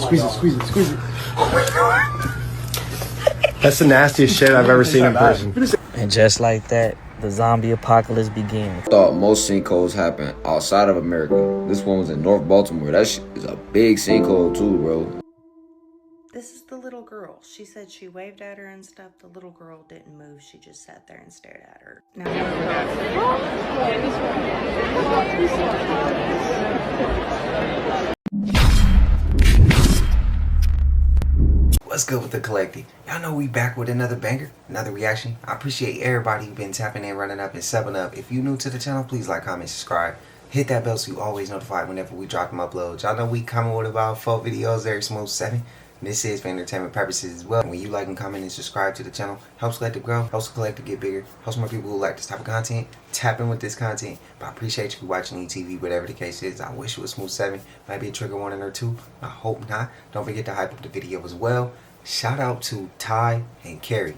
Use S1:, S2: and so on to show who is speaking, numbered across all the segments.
S1: Squeeze it, squeeze it, squeeze it. Oh my god. That's the nastiest shit I've ever seen in person.
S2: And just like that, the zombie apocalypse began.
S3: I thought most sinkholes happen outside of America. This one was in North Baltimore. That shit is a big sinkhole too, bro.
S4: This is the little girl. She said she waved at her and stuff. The little girl didn't move. She just sat there and stared at her. Now,
S5: What's good with the collective? Y'all know we back with another banger, another reaction. I appreciate everybody who's been tapping in, running up, and subbing up. If you're new to the channel, please like, comment, subscribe. Hit that bell so you always notified whenever we drop them uploads. Y'all know we coming with about 4 videos every smooth 7. This is for entertainment purposes as well. When you like and comment and subscribe to the channel, helps Collective grow, helps Collective get bigger, helps more people who like this type of content tap in with this content. But I appreciate you watching ETV, whatever the case is. I wish it was smooth 7. Might be a trigger warning or 2. I hope not. Don't forget to hype up the video as well. Shout out to Ty and Carrie.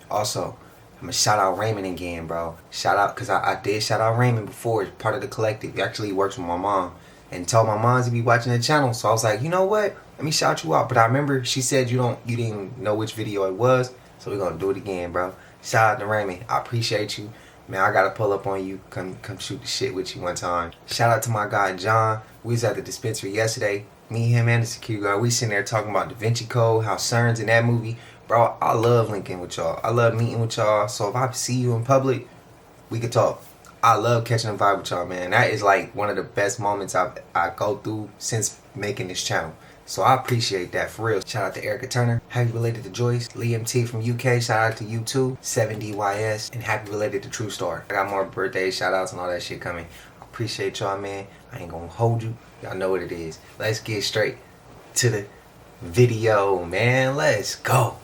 S5: Also, I'm gonna shout out Raymond again, bro. Shout out, because I did shout out Raymond before as part of the collective. He actually works with my mom and told my mom to be watching the channel. So I was like, you know what? Let me shout you out. But I remember she said you didn't know which video it was. So we're gonna do it again, bro. Shout out to Raymond. I appreciate you. Man, I gotta pull up on you. Come shoot the shit with you one time. Shout out to my guy John. We was at the dispensary yesterday. Me, him, and the security guard. We sitting there talking about Da Vinci Code, how CERN's in that movie. Bro, I love linking with y'all. I love meeting with y'all. So if I see you in public, we could talk. I love catching a vibe with y'all, man. That is like one of the best moments I go through since making this channel. So I appreciate that for real. Shout out to Erica Turner. Happy related to Joyce. Liam T from UK. Shout out to you too. 7DYS. And happy related to True Star. I got more birthday shout outs and all that shit coming. I appreciate y'all, man. I ain't gonna hold you. Y'all know what it is. Let's get straight to the video, man. Let's go.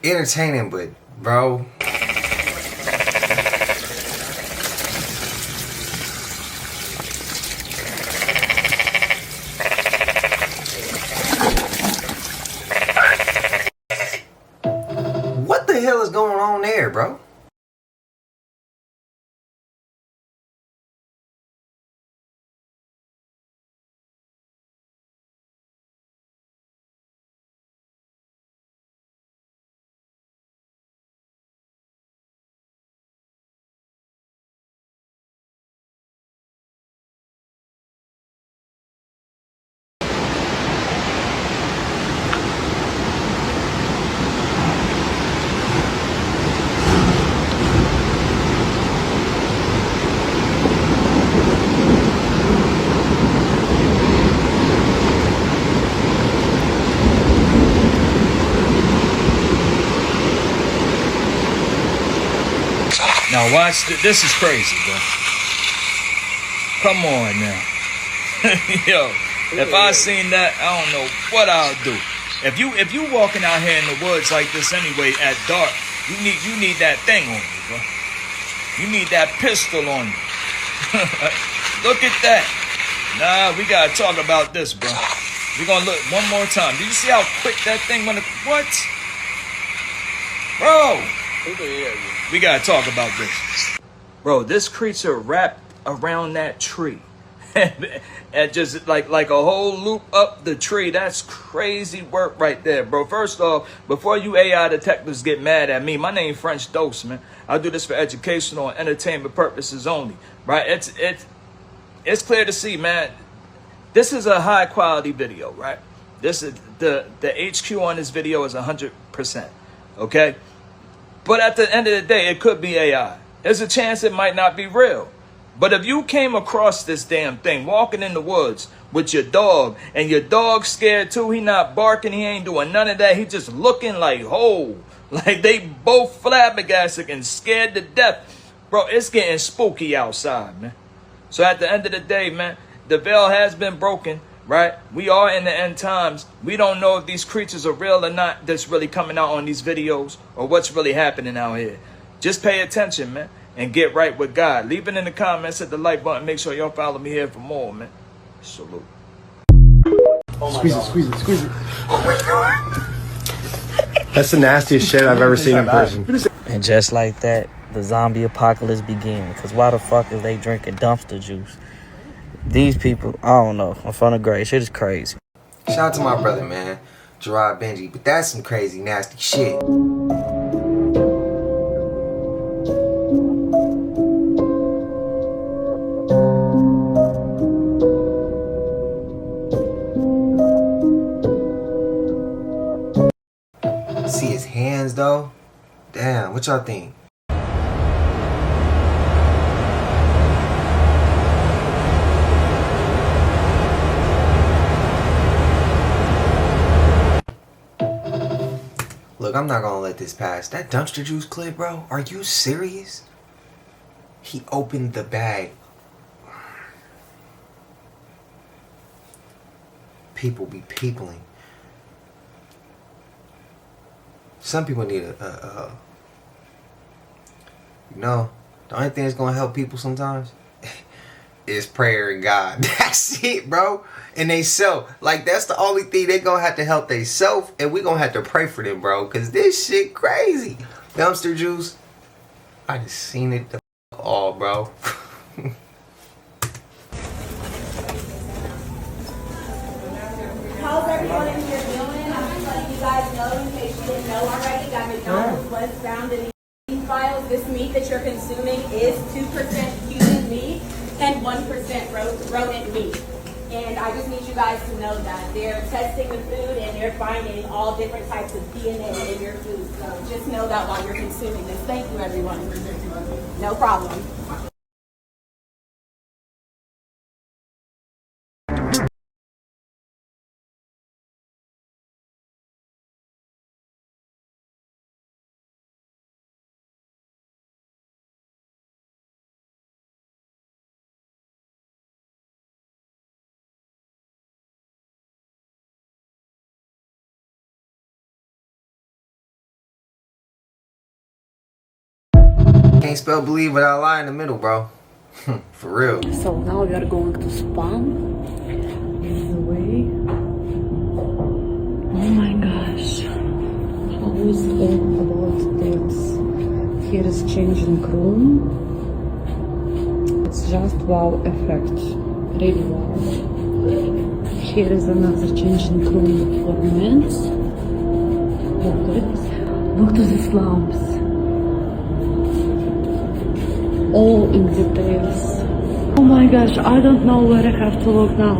S5: Entertaining, but bro, what the hell is going on there, bro?
S6: Now watch, this is crazy, bro. Come on now. Yo, if I seen that, I don't know what I'll do. If you walking out here in the woods like this anyway at dark, you need that thing on you, bro. You need that pistol on you. Look at that. Nah, we gotta talk about this, bro. We're gonna look one more time. Do you see how quick that thing went? What? Bro! We gotta talk about this. Bro, this creature wrapped around that tree. and just like a whole loop up the tree. That's crazy work right there, bro. First off, before you AI detectives get mad at me, my name French Dose, man. I do this for educational and entertainment purposes only, right? It's clear to see, man. This is a high quality video, right? This is the HQ on this video is 100%, okay? But at the end of the day, it could be AI. There's a chance it might not be real. But if you came across this damn thing walking in the woods with your dog and your dog's scared too, he not barking, he ain't doing none of that. He just looking like whole. Like they both flabbergasted and scared to death. Bro, it's getting spooky outside, man. So at the end of the day, man, the veil has been broken, right? We are in the end times. We don't know if these creatures are real or not that's really coming out on these videos or what's really happening out here. Just pay attention, man. And get right with God. Leave it in the comments, hit the like button. Make sure y'all follow me here for more, man. Salute.
S1: Squeeze it, squeeze it, squeeze it. Oh my God. That's the nastiest shit I've ever seen in person.
S2: And just like that, the zombie apocalypse began. Because why the fuck is they drinking dumpster juice? These people, I don't know. I'm from the grave. Shit is crazy.
S5: Shout out to my brother, man, Gerard Benji. But that's some crazy, nasty shit. See his hands though? Damn, what y'all think? Look, I'm not gonna let this pass. That dumpster juice clip, bro? Are you serious? He opened the bag. People be peopling. Some people need you know, the only thing that's gonna help people sometimes is prayer and God. That's it, bro. And they self. Like, that's the only thing they gonna have to help they self, and we gonna have to pray for them, bro. Cause this shit crazy. Dumpster juice. I just seen it all, bro.
S7: How's everyone in here doing? I'm just letting you guys know, in case you didn't know already, that McDonald's was found in these files. This meat that you're consuming is 2% human meat and 1% rodent meat. And I just need you guys to know that they're testing the food and they're finding all different types of DNA in your food. So just know that while you're consuming this. Thank you, everyone. No problem.
S5: Can't spell believe without lie in the middle, bro. For real.
S8: So now we are going to spam. This is the way. Oh my gosh. How is it about this? Here is changing room. It's just wow effect. Really wow. Here is another changing room for men. Look to these lamps. All in details. Oh my gosh, I don't know where I have to look now.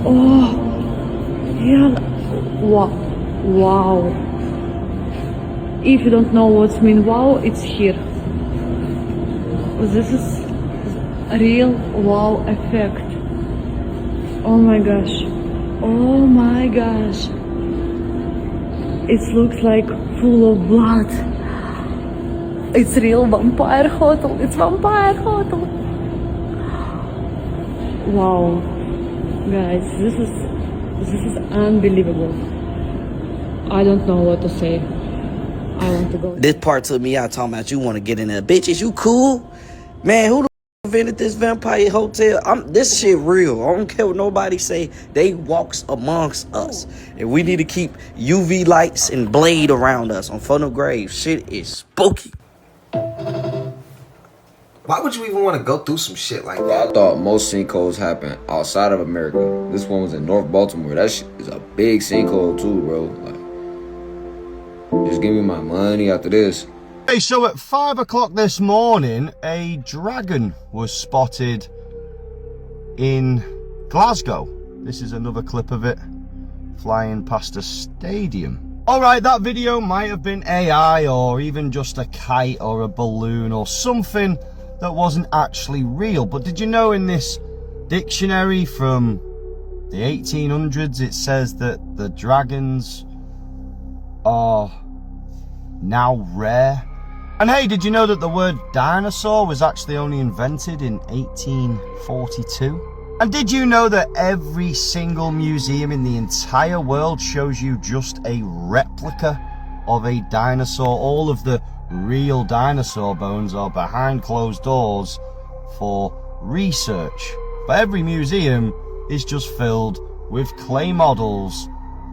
S8: Oh, yeah. Wow. If you don't know what mean wow, it's here. This is a real wow effect. Oh my gosh. Oh my gosh. It looks like full of blood. It's real vampire hotel. It's vampire hotel. Wow, guys, this is unbelievable. I don't know what to say. I want to go.
S2: This part took me out talking about you want to get in there. Bitch, is you cool? Man, who the invented this vampire hotel? This shit real. I don't care what nobody say. They walks amongst us. And we need to keep UV lights and blade around us on front of grave. Shit is spooky.
S5: Why would you even want to go through some shit like
S3: I
S5: that?
S3: thought most sinkholes happen outside of America. This one was in North Baltimore. That shit is a big sinkhole too, bro. Like, just give me my money after this.
S1: Hey, so at 5 o'clock this morning, a dragon was spotted in Glasgow. This is another clip of it flying past a stadium. Alright, that video might have been AI or even just a kite or a balloon or something that wasn't actually real. But did you know in this dictionary from the 1800s it says that the dragons are now rare? And hey, did you know that the word dinosaur was actually only invented in 1842? And did you know that every single museum in the entire world shows you just a replica of a dinosaur? All of the real dinosaur bones are behind closed doors for research. But every museum is just filled with clay models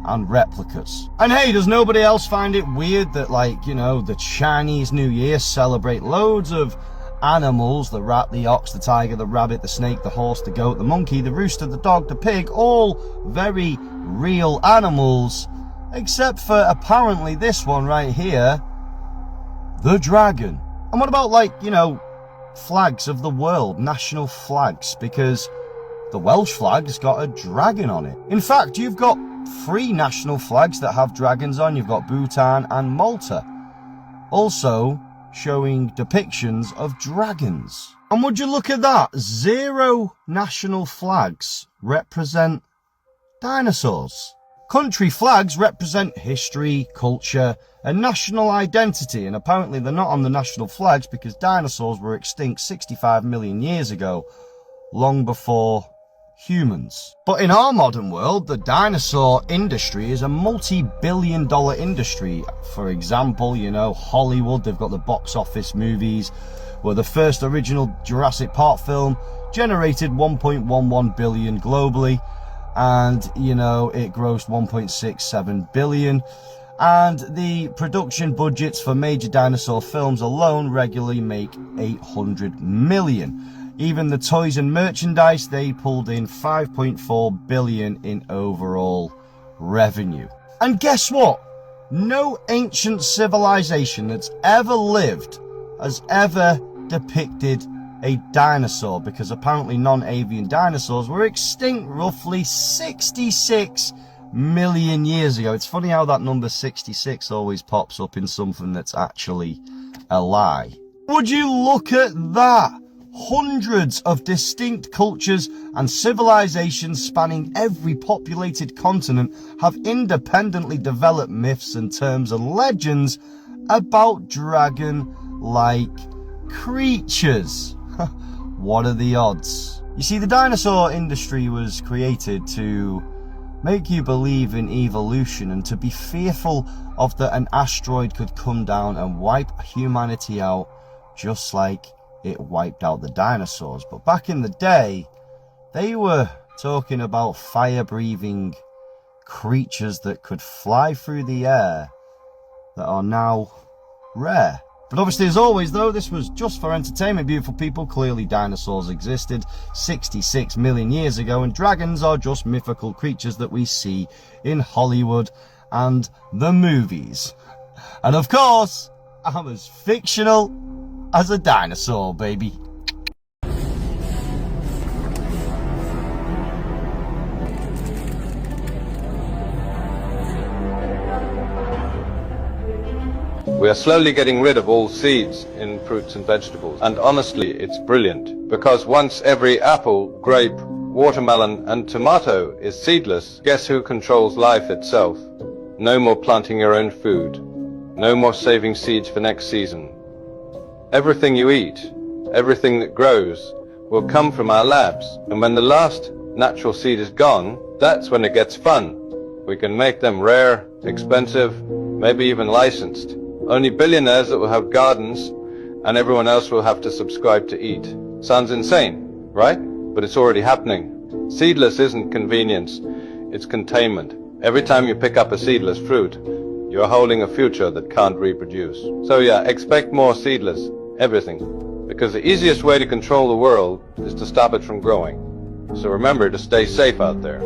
S1: and replicas. And hey, does nobody else find it weird that, like, you know, the Chinese New Year celebrate loads of animals, the rat, the ox, the tiger, the rabbit, the snake, the horse, the goat, the monkey, the rooster, the dog, the pig, all very real animals, except for apparently this one right here, the dragon. And what about, like, you know, flags of the world, national flags? Because the Welsh flag's got a dragon on it. In fact, you've got 3 national flags that have dragons on. You've got Bhutan and Malta, also showing depictions of dragons. And would you look at that, 0 national flags represent dinosaurs. Country flags represent history, culture, and national identity, and apparently they're not on the national flags because dinosaurs were extinct 65 million years ago, long before humans. But in our modern world, the dinosaur industry is a multi-billion-dollar industry. For example, you know, Hollywood, they've got the box office movies where the first original Jurassic Park film generated 1.11 billion globally, and, you know, it grossed 1.67 billion. And the production budgets for major dinosaur films alone regularly make 800 million. Even the toys and merchandise, they pulled in 5.4 billion in overall revenue. And guess what? No ancient civilization that's ever lived has ever depicted a dinosaur, because apparently non-avian dinosaurs were extinct roughly 66 million years ago. It's funny how that number 66 always pops up in something that's actually a lie. Would you look at that? Hundreds of distinct cultures and civilizations spanning every populated continent have independently developed myths and terms and legends about dragon-like creatures. What are the odds? You see, the dinosaur industry was created to make you believe in evolution and to be fearful of that an asteroid could come down and wipe humanity out, just like it wiped out the dinosaurs. But back in the day, they were talking about fire-breathing creatures that could fly through the air that are now rare. But obviously, as always, though, this was just for entertainment, beautiful people. Clearly, dinosaurs existed 66 million years ago, and dragons are just mythical creatures that we see in Hollywood and the movies. And of course, I'm as fictional as a dinosaur, baby.
S9: We are slowly getting rid of all seeds in fruits and vegetables, and honestly, it's brilliant, because once every apple, grape, watermelon and tomato is seedless, guess who controls life itself? No more planting your own food, no more saving seeds for next season. Everything you eat, everything that grows, will come from our labs, and when the last natural seed is gone, that's when it gets fun. We can make them rare, expensive, maybe even licensed. Only billionaires that will have gardens, and everyone else will have to subscribe to eat. Sounds insane, right? But it's already happening. Seedless isn't convenience, it's containment. Every time you pick up a seedless fruit, you're holding a future that can't reproduce. So yeah, expect more seedless everything. because the easiest way to control the world is to stop it from growing. So remember to stay safe out there.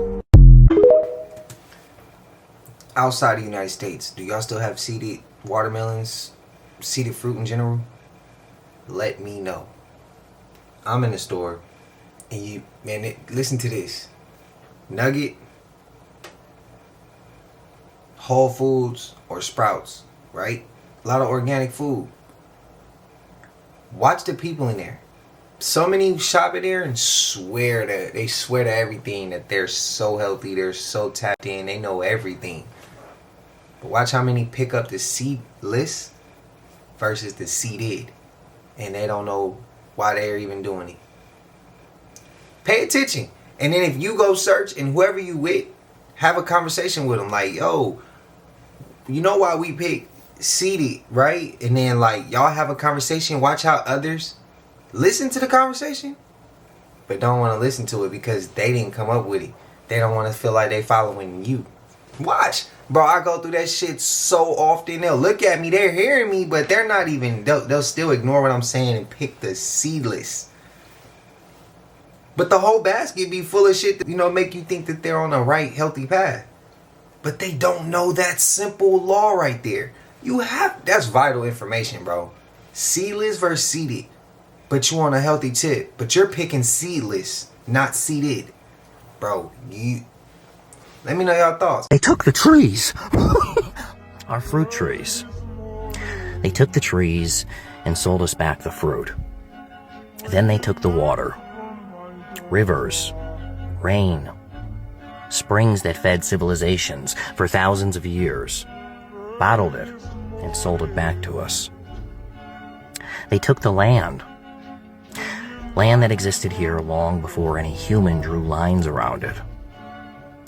S5: Outside of the United States, do y'all still have seeded watermelons, seeded fruit in general? Let me know. I'm in the store, and listen to this. Nugget, Whole Foods, or Sprouts, right? A lot of organic food. Watch the people in there. So many shop in there and swear to everything, that they're so healthy, they're so tapped in, they know everything. But watch how many pick up the seedless versus the seeded, and they don't know why they're even doing it. Pay attention. And then if you go search, and whoever you with, have a conversation with them. Like, yo, you know why we pick seeded, right? And then like y'all have a conversation. Watch how others listen to the conversation, but don't want to listen to it because they didn't come up with it. They don't want to feel like they following you. Watch. Bro, I go through that shit so often. They'll look at me, they're hearing me, but they're not even, they'll still ignore what I'm saying and pick the seedless. But the whole basket be full of shit that, make you think that they're on the right, healthy path. But they don't know that simple law right there. That's vital information, bro. Seedless versus seeded. But you on a healthy tip. But you're picking seedless, not seeded. Bro, let me know y'all thoughts.
S2: They took the trees. Our fruit trees. They took the trees and sold us back the fruit. Then they took the water. Rivers, rain, springs that fed civilizations for thousands of years, bottled it and sold it back to us. They took the land that existed here long before any human drew lines around it.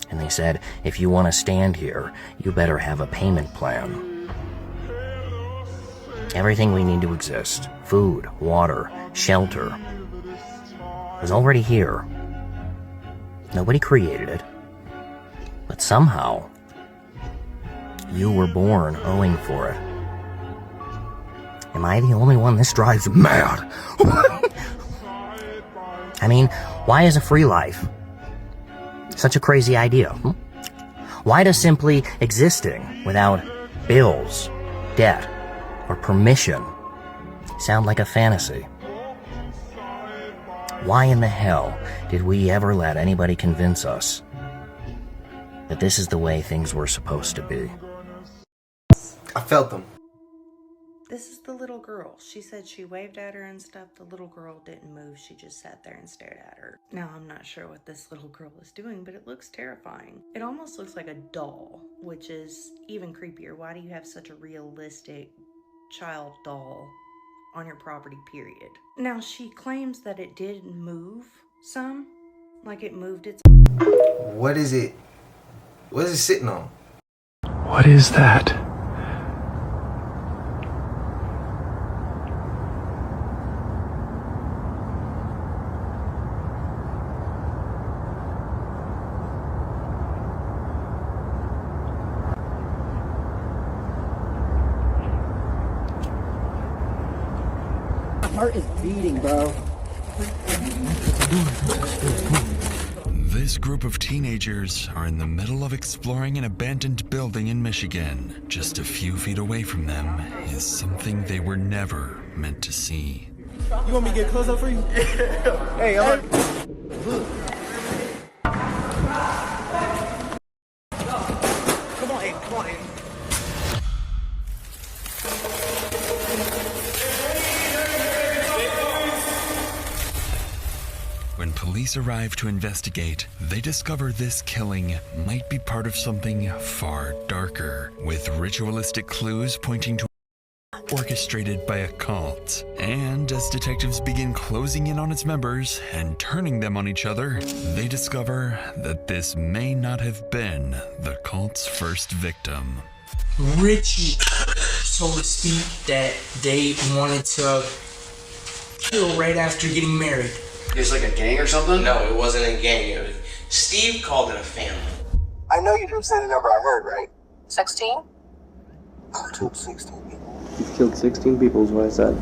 S2: And they said, if you want to stand here, you better have a payment plan. Everything we need to exist, food, water, shelter, was already here. Nobody created it. But somehow, you were born owing for it. Am I the only one this drives mad? I mean, why is a free life such a crazy idea? Why does simply existing without bills, debt, or permission sound like a fantasy? Why in the hell did we ever let anybody convince us that this is the way things were supposed to be?
S5: I felt them.
S4: This is the little girl. She said she waved at her and stuff. The little girl didn't move. She just sat there and stared at her. Now, I'm not sure what this little girl is doing, but it looks terrifying. It almost looks like a doll, which is even creepier. Why do you have such a realistic child doll on your property, period? Now, she claims that it did move some, like it moved its...
S5: What is it? What is it sitting on?
S10: What is that?
S2: Heart is beating, bro.
S11: This group of teenagers are in the middle of exploring an abandoned building in Michigan. Just a few feet away from them is something they were never meant to see.
S12: You want me to get close up for you? Hey, I'm like... Come on, Aiden. Come on, Aiden.
S11: When police arrive to investigate, they discover this killing might be part of something far darker, with ritualistic clues pointing to orchestrated by a cult. And as detectives begin closing in on its members and turning them on each other, they discover that this may not have been the cult's first victim.
S12: Richie told Steve that they wanted to kill right after getting married.
S13: It's like a gang or something?
S14: No, it wasn't a gang. Steve called it a family.
S13: I know you didn't say the number I heard, right?
S7: 16?
S13: I killed 16 people.
S15: You've killed 16 people is what I said.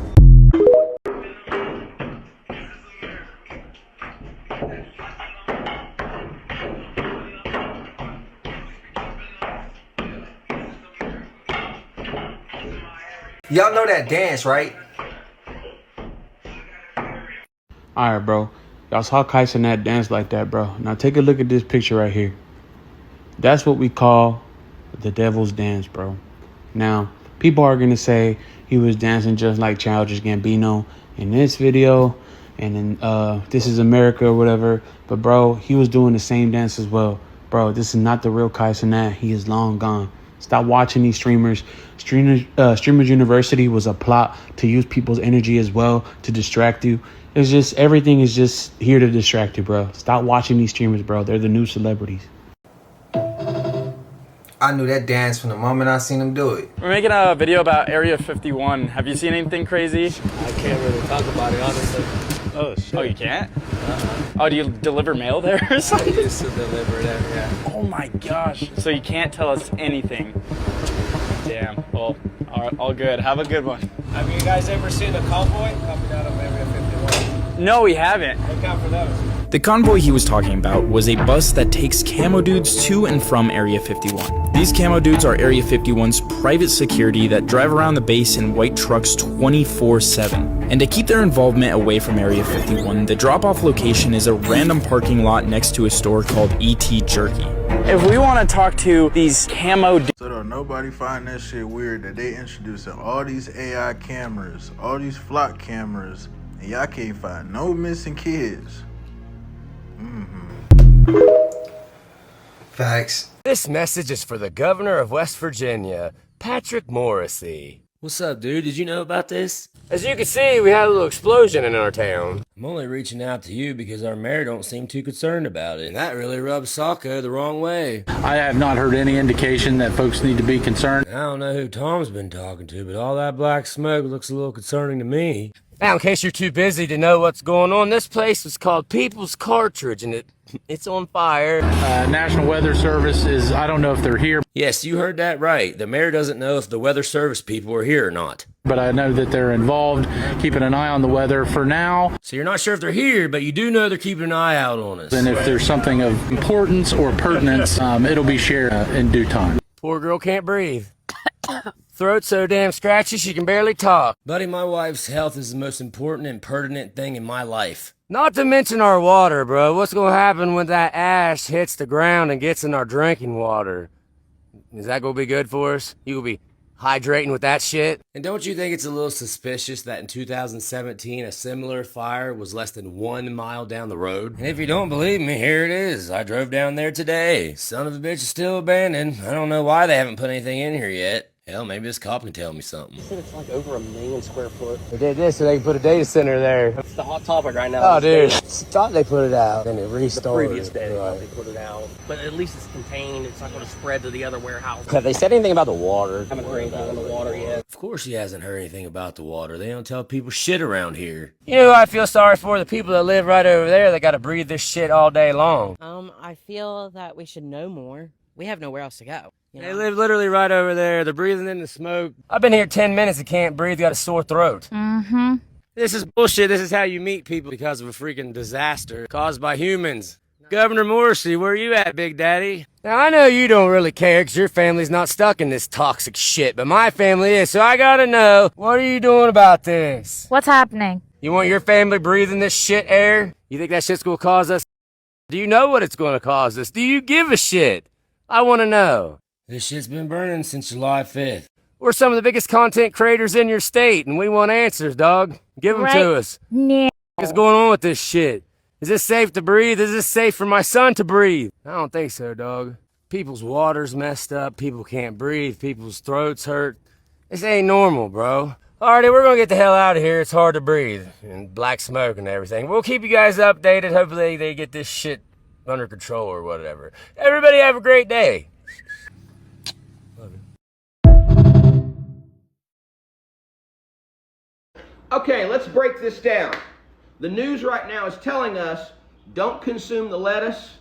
S5: Y'all know that dance, right?
S15: Alright, bro. Y'all saw Kyson that dance like that, bro. Now take a look at this picture right here. That's what we call the devil's dance, bro. Now, people are going to say he was dancing just like Childish Gambino in this video and in This Is America or whatever. But, bro, he was doing the same dance as well. Bro, this is not the real Kyson Nat. He is long gone. Stop watching these streamers. Streamers University was a plot to use people's energy as well to distract you. It's just, everything is just here to distract you, bro. Stop watching these streamers, bro. They're the new celebrities.
S5: I knew that dance from the moment I seen him do it.
S16: We're making a video about Area 51. Have you seen anything crazy?
S17: I can't really talk about it, honestly.
S16: Oh, shit. Oh, you can't? Oh, do you deliver mail there or something?
S17: I used to deliver there, yeah.
S16: Oh my gosh. So you can't tell us anything. Damn. Well, all good. Have a good one.
S17: Have you guys ever seen a convoy coming out of Area 51?
S16: No, we haven't.
S17: Look out for those.
S18: The convoy he was talking about was a bus that takes camo dudes to and from Area 51. These camo dudes are Area 51's private security that drive around the base in white trucks 24/7. And to keep their involvement away from Area 51, the drop-off location is a random parking lot next to a store called ET Jerky.
S16: If we want to talk to these camo dudes...
S19: So don't nobody find that shit weird that they introducing all these AI cameras, all these flock cameras, and y'all can't find no missing kids.
S5: Facts.
S20: This message is for the governor of West Virginia, Patrick Morrissey.
S21: What's up, dude? Did you know about this?
S20: As you can see, we had a little explosion in our town.
S21: I'm only reaching out to you because our mayor don't seem too concerned about it. And that really rubs Socko the wrong way.
S22: I have not heard any indication that folks need to be concerned.
S21: I don't know who Tom's been talking to, but all that black smoke looks a little concerning to me.
S20: Now, in case you're too busy to know what's going on, this place is called People's Cartridge, and it's on fire.
S22: National Weather Service is, I don't know if they're here.
S21: Yes, you heard that right. The mayor doesn't know if the Weather Service people are here or not.
S22: But I know that they're involved, keeping an eye on the weather for now.
S21: So you're not sure if they're here, but you do know they're keeping an eye out on us.
S22: And if there's something of importance or pertinence, it'll be shared in due time.
S20: Poor girl can't breathe. Throat so damn scratchy she can barely talk.
S21: Buddy, my wife's health is the most important and pertinent thing in my life.
S20: Not to mention our water, bro. What's gonna happen when that ash hits the ground and gets in our drinking water? Is that gonna be good for us? You gonna be hydrating with that shit?
S21: And don't you think it's a little suspicious that in 2017 a similar fire was less than 1 mile down the road? And if you don't believe me, here it is. I drove down there today. Son of a bitch is still abandoned. I don't know why they haven't put anything in here yet. Hell, maybe this cop can tell me something.
S17: They said it's like over 1 million square foot.
S20: They did this so they can put a data center there.
S17: It's the hot topic right now.
S20: Oh, dude. Thought they put it out. Then it restarted.
S17: The previous day,
S20: right.
S17: they put it out. But at least it's contained. It's not going to spread to the other warehouse.
S20: Have they said anything about the water?
S17: I haven't heard anything on the water yet.
S21: Of course he hasn't heard anything about the water. They don't tell people shit around here.
S20: You know who I feel sorry for? The people that live right over there that got to breathe this shit all day long.
S23: I feel that we should know more. We have nowhere else to go. You know?
S20: They live literally right over there. They're breathing in the smoke. I've been here 10 minutes and can't breathe. Got a sore throat.
S23: Mm-hmm.
S20: This is bullshit. This is how you meet people because of a freaking disaster caused by humans. Governor Morrissey, where you at, Big Daddy? Now, I know you don't really care because your family's not stuck in this toxic shit, but my family is, so I gotta know, what are you doing about this?
S23: What's happening?
S20: You want your family breathing this shit air? You think that shit's gonna cause us? Do you know what it's gonna cause us? Do you give a shit? I wanna know.
S21: This shit's been burning since July 5th.
S20: We're some of the biggest content creators in your state, and we want answers, dog. Give them to us.
S23: Now.
S20: What's going on with this shit? Is this safe to breathe? Is this safe for my son to breathe? I don't think so, dog. People's water's messed up. People can't breathe. People's throats hurt. This ain't normal, bro. Alrighty, we're gonna get the hell out of here. It's hard to breathe. And black smoke and everything. We'll keep you guys updated. Hopefully they get this shit under control or whatever. Everybody have a great day.
S24: Okay, let's break this down. The news right now is telling us don't consume the lettuce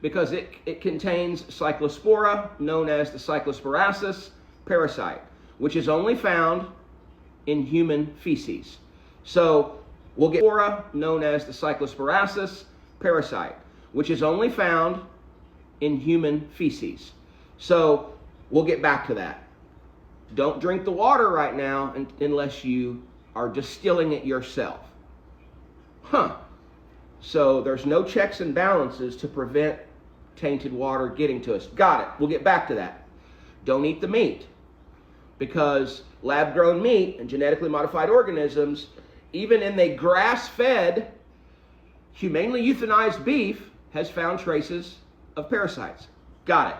S24: because it contains cyclospora, known as the cyclosporasis parasite, which is only found in human feces. So we'll get spora, known as the cyclosporasis parasite, which is only found in human feces. So we'll get back to that. don't drink the water right now unless you are distilling it yourself. So there's no checks and balances to prevent tainted water getting to us. Got it. We'll get back to that. Don't eat the meat, because lab-grown meat and genetically modified organisms, even in the grass-fed, humanely euthanized beef, has found traces of parasites. Got it.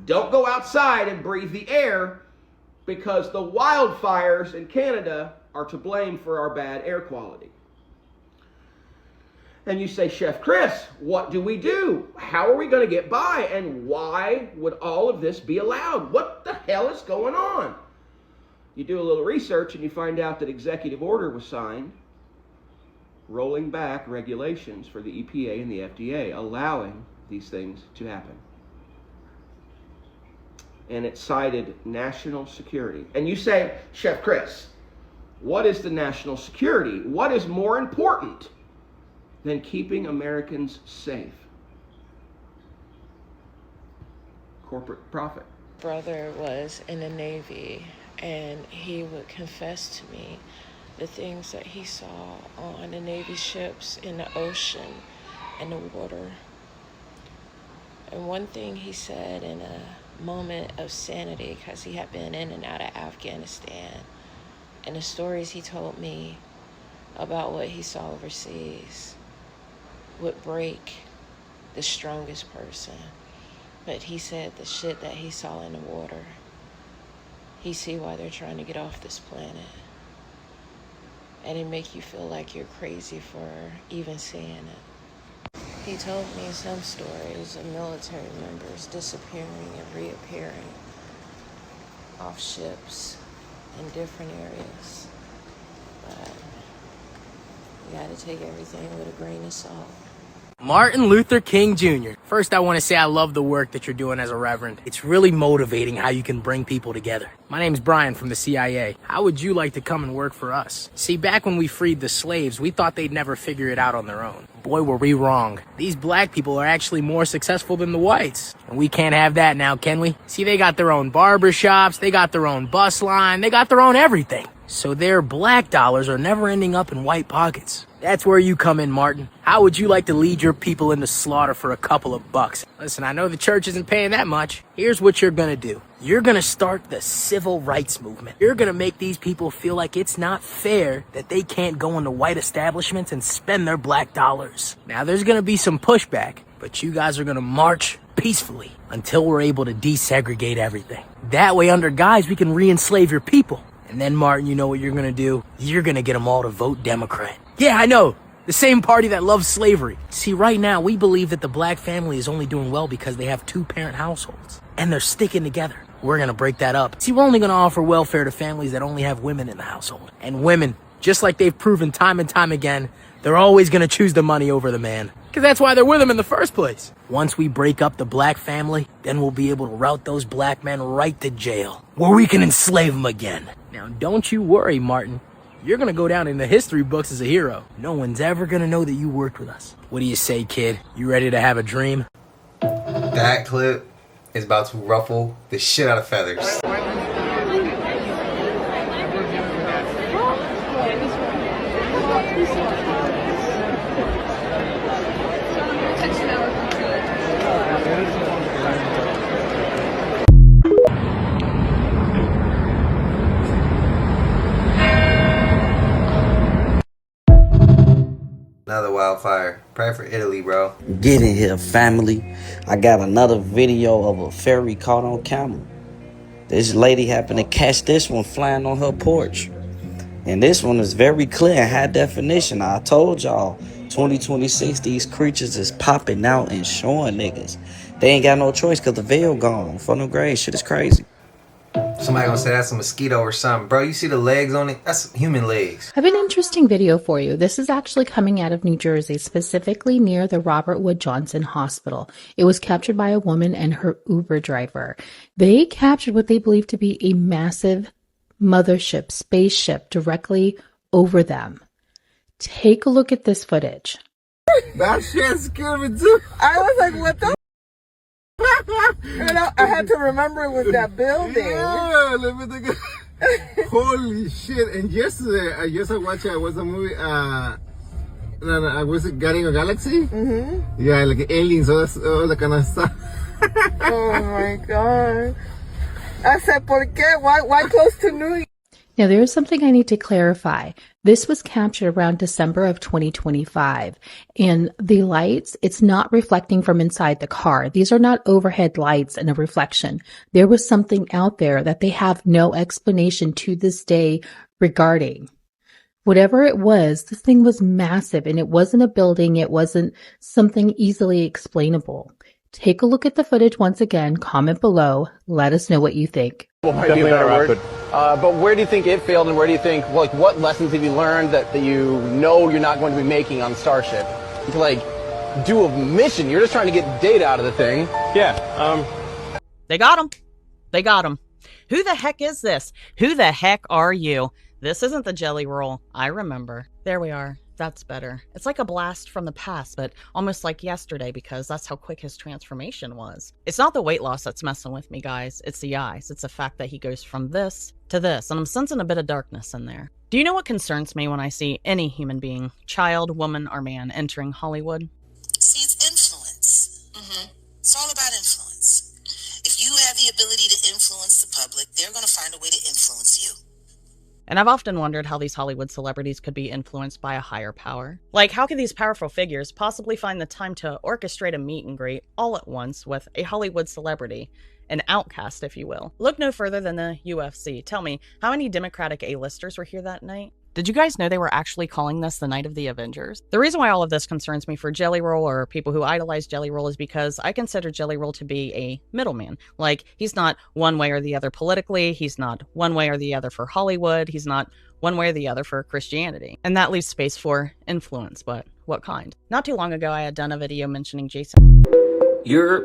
S24: Don't go outside and breathe the air, because the wildfires in Canada are to blame for our bad air quality. And you say, Chef Chris, what do we do? How are we going to get by? And why would all of this be allowed? What the hell is going on? You do a little research and you find out that executive order was signed rolling back regulations for the EPA and the FDA, allowing these things to happen. And it cited national security. And you say, Chef Chris, what is the national security? What is more important than keeping Americans safe? Corporate profit.
S1: Brother was in the Navy, and he would confess to me the things that he saw on the Navy ships, in the ocean, in the water. And one thing he said in a moment of sanity, because he had been in and out of Afghanistan, and the stories he told me about what he saw overseas would break the strongest person. But he said the shit that he saw in the water, he see why they're trying to get off this planet. And it make you feel like you're crazy for even seeing it. He told me some stories of military members disappearing and reappearing off ships in different areas. But you gotta take everything with a grain of salt.
S12: Martin Luther King Jr. First, I want to say I love the work that you're doing as a reverend. It's really motivating how you can bring people together. My name's Brian from the CIA. How would you like to come and work for us? See, back when we freed the slaves, we thought they'd never figure it out on their own. Boy, were we wrong. These black people are actually more successful than the whites. And we can't have that now, can we? See, they got their own barber shops, they got their own bus line, they got their own everything. So their black dollars are never ending up in white pockets. That's where you come in, Martin. How would you like to lead your people into slaughter for a couple of bucks? Listen, I know the church isn't paying that much. Here's what you're gonna do. You're gonna start the civil rights movement. You're gonna make these people feel like it's not fair that they can't go into white establishments and spend their black dollars. Now, there's gonna be some pushback, but you guys are gonna march peacefully until we're able to desegregate everything. That way, under guise, we can re-enslave your people. And then, Martin, you know what you're gonna do? You're gonna get them all to vote Democrat. Yeah, I know. The same party that loves slavery. See, right now, we believe that the black family is only doing well because they have two-parent households. And they're sticking together. We're gonna break that up. See, we're only gonna offer welfare to families that only have women in the household. And women, just like they've proven time and time again, they're always gonna choose the money over the man. Because that's why they're with them in the first place. Once we break up the black family, then we'll be able to route those black men right to jail, where we can enslave them again. Now, don't you worry, Martin. You're gonna go down in the history books as a hero. No one's ever gonna know that you worked with us. What do you say, kid? You ready to have a dream?
S5: That clip is about to ruffle the shit out of feathers. Another wildfire. Pray for Italy, bro.
S2: Get in here, family. I got another video of a ferry caught on camera. This lady happened to catch this one flying on her porch. And this one is very clear and high definition. I told y'all, 2026, these creatures is popping out and showing niggas. They ain't got no choice because the veil gone. For no grade, shit is crazy.
S5: Somebody gonna say that's a mosquito or something. Bro, you see the legs on it? That's human legs.
S3: I have an interesting video for you. This is actually coming out of New Jersey, specifically near the Robert Wood Johnson Hospital. It was captured by a woman and her Uber driver. They captured what they believe to be a massive mothership, spaceship, directly over them. Take a look at this footage.
S6: That shit scared me too. I was like, what the
S4: I had to remember it was that building.
S6: Yeah, let me think. Holy shit! And yesterday, I watched it. Was a movie. I was Guardian of the Galaxy. Mm-hmm. Yeah, like aliens, all that kind of stuff.
S4: Oh my god! I said, ¿por qué? Why close to New York?
S3: Now, there is something I need to clarify. This was captured around December of 2025, and the lights, it's not reflecting from inside the car. These are not overhead lights and a reflection. There was something out there that they have no explanation to this day regarding. Whatever it was, this thing was massive, and it wasn't a building. It wasn't something easily explainable. Take a look at the footage once again, comment below, let us know what you think.
S8: Well, might be a better word. But where do you think it failed, and where do you think, like, what lessons have you learned that you know you're not going to be making on Starship? To, like, do a mission. You're just trying to get data out of the thing. Yeah,
S23: They got him. They got him. Who the heck is this? Who the heck are you? This isn't the jelly roll. I remember. There we are. That's better. It's like a blast from the past, but almost like yesterday because that's how quick his transformation was. It's not the weight loss that's messing with me, guys. It's the eyes. It's the fact that he goes from this to this, and I'm sensing a bit of darkness in there. Do you know what concerns me when I see any human being, child, woman, or man, entering Hollywood?
S9: See, it's influence. It's all about influence. If you have the ability to influence the public, they're going to find a way to influence you.
S23: And I've often wondered how these Hollywood celebrities could be influenced by a higher power. Like, how could these powerful figures possibly find the time to orchestrate a meet and greet all at once with a Hollywood celebrity? An outcast, if you will. Look no further than the UFC. Tell me, how many Democratic A-listers were here that night? Did you guys know they were actually calling this the Night of the Avengers? The reason why all of this concerns me for Jelly Roll or people who idolize Jelly Roll is because I consider Jelly Roll to be a middleman. Like, he's not one way or the other politically, he's not one way or the other for Hollywood, he's not one way or the other for Christianity. And that leaves space for influence, but what kind? Not too long ago, I had done a video mentioning Jason.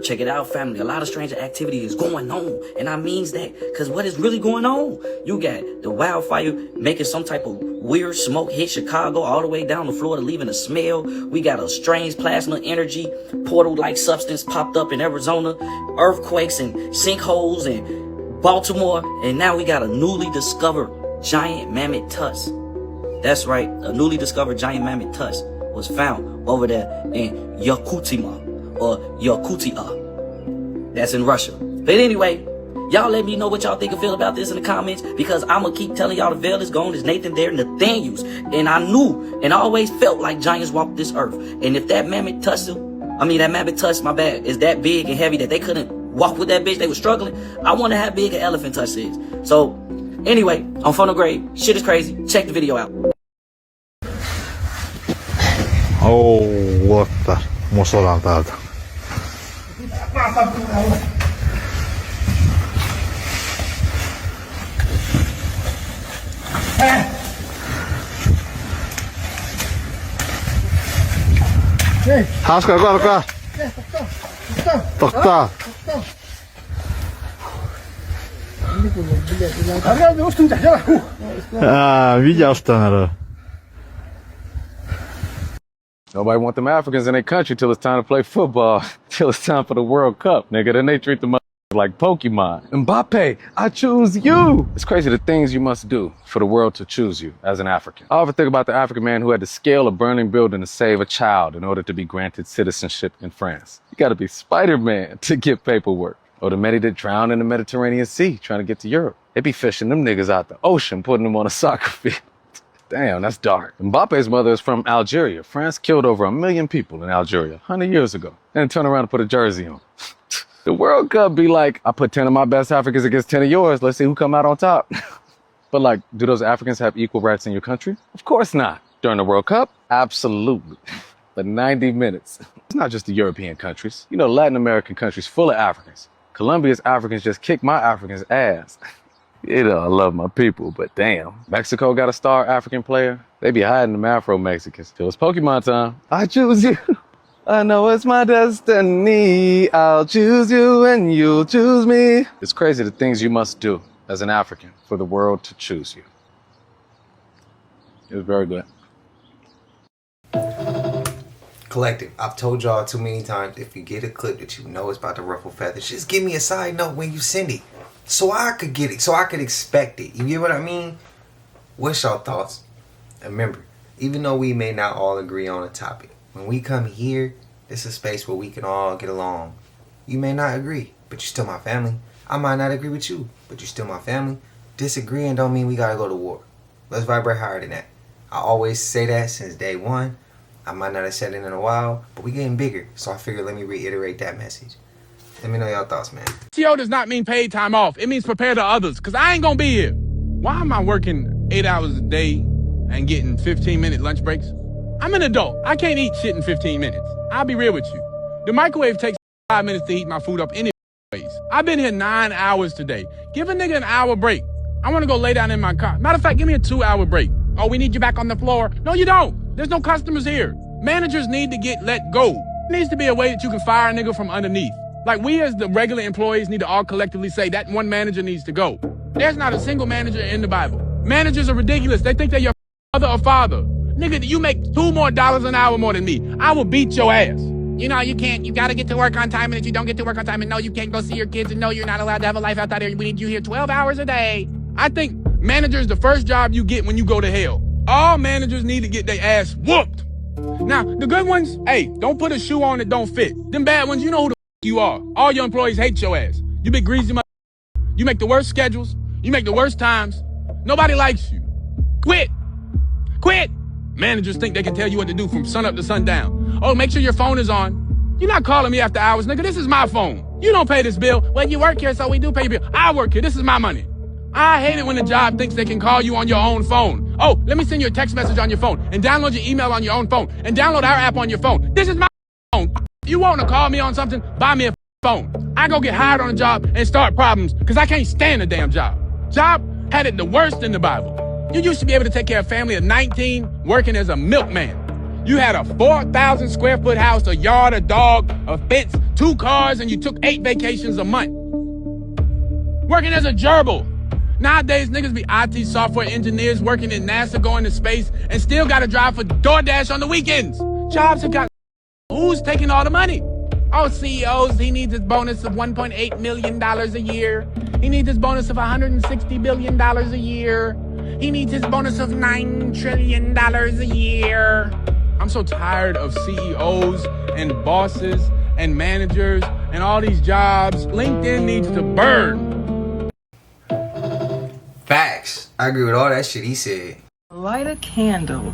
S2: Check it out, family. A lot of strange activity is going on. And I means that. Because what is really going on? You got the wildfire making some type of weird smoke hit Chicago all the way down to Florida, leaving a smell. We got a strange plasma energy portal-like substance popped up in Arizona. Earthquakes and sinkholes in Baltimore. And now we got a newly discovered giant mammoth tusk. That's right. A newly discovered giant mammoth tusk was found over there in Yakutia. Or Yakutia. That's in Russia. But anyway, y'all let me know what y'all think and feel about this in the comments, because I'm gonna keep telling y'all the veil is gone. There's Nathan there, Nathaniel's. And I knew and I always felt like giants walked this earth. And if that mammoth tusk, my bad, is that big and heavy that they couldn't walk with that bitch, they were struggling, I wonder how big an elephant tusk is. So anyway, on Funnel Grade, shit is crazy. Check the video out.
S25: Oh, what the musolan täältä. Hauskaa, alkaa. Totta. Widział to.
S26: Nobody want them Africans in their country till it's time to play football, till it's time for the World Cup, nigga. Then they treat them like Pokemon. Mbappe, I choose you. It's crazy the things you must do for the world to choose you as an African. I often think about the African man who had to scale a burning building to save a child in order to be granted citizenship in France. You gotta be Spider-Man to get paperwork. Or the many that drown in the Mediterranean Sea trying to get to Europe. They be fishing them niggas out the ocean, putting them on a soccer field. Damn, that's dark. Mbappe's mother is from Algeria. France killed over 1 million people in Algeria 100 years ago. Then turn around and put a jersey on. The World Cup be like, I put 10 of my best Africans against 10 of yours. Let's see who come out on top. But like, do those Africans have equal rights in your country? Of course not. During the World Cup? Absolutely. But 90 minutes. It's not just the European countries. You know, Latin American countries full of Africans. Colombia's Africans just kick my Africans' ass. You know, I love my people, but damn. Mexico got a star African player. They be hiding them Afro-Mexicans. Till it's Pokemon time. I choose you. I know it's my destiny. I'll choose you and you'll choose me. It's crazy the things you must do as an African for the world to choose you. It was very good.
S5: Collective, I've told y'all too many times, if you get a clip that you know is about to ruffle feathers, just give me a side note when you send it. So I could get it, so I could expect it. You get what I mean? What's your thoughts? And remember, even though we may not all agree on a topic, when we come here, it's a space where we can all get along. You may not agree, but you're still my family. I might not agree with you, but you're still my family. Disagreeing don't mean we gotta go to war. Let's vibrate higher than that. I always say that since day one. I might not have said it in a while, but we getting bigger, so I figured let me reiterate that message. Let me know your thoughts, man.
S7: PTO does not mean paid time off. It means prepare to others, because I ain't going to be here. Why am I working 8 hours a day and getting 15-minute lunch breaks? I'm an adult. I can't eat shit in 15 minutes. I'll be real with you. The microwave takes 5 minutes to heat my food up anyways. I've been here 9 hours today. Give a nigga an hour break. I want to go lay down in my car. Matter of fact, give me a 2-hour break. Oh, we need you back on the floor. No, you don't. There's no customers here. Managers need to get let go. There needs to be a way that you can fire a nigga from underneath. Like, we as the regular employees need to all collectively say that one manager needs to go. There's not a single manager in the Bible. Managers are ridiculous. They think they're your mother or father. Nigga, you make $2 more an hour more than me. I will beat your ass. You know, you can't, you gotta get to work on time, and if you don't get to work on time, and no, you can't go see your kids, and no, you're not allowed to have a life outside there. We need you here 12 hours a day. I think manager is the first job you get when you go to hell. All managers need to get their ass whooped. Now, the good ones, hey, don't put a shoe on that don't fit. Them bad ones, you know who the you are. All your employees hate your ass. You big greasy mother. You make the worst schedules. You make the worst times. Nobody likes you. Quit. Quit. Managers think they can tell you what to do from sun up to sundown. Oh, make sure your phone is on. You're not calling me after hours, nigga. This is my phone. You don't pay this bill. Well, you work here, so we do pay your bill. I work here. This is my money. I hate it when the job thinks they can call you on your own phone. Oh, let me send you a text message on your phone, and download your email on your own phone, and download our app on your phone. This is my phone. You want to call me on something? Buy me a phone. I go get hired on a job and start problems because I can't stand a damn job. Job had it the worst in the Bible. You used to be able to take care of a family of 19 working as a milkman. You had a 4,000 square foot house, a yard, a dog, a fence, 2 cars, and you took 8 vacations a month. Working as a gerbil. Nowadays, niggas be IT software engineers working in NASA going to space and still got to drive for DoorDash on the weekends. Jobs have got... Who's taking all the money? Oh, CEOs, he needs his bonus of $1.8 million a year. He needs his bonus of $160 billion a year. He needs his bonus of $9 trillion a year. I'm so tired of CEOs and bosses and managers and all these jobs. LinkedIn needs to burn.
S5: Facts. I agree with all that shit he said.
S4: Light a candle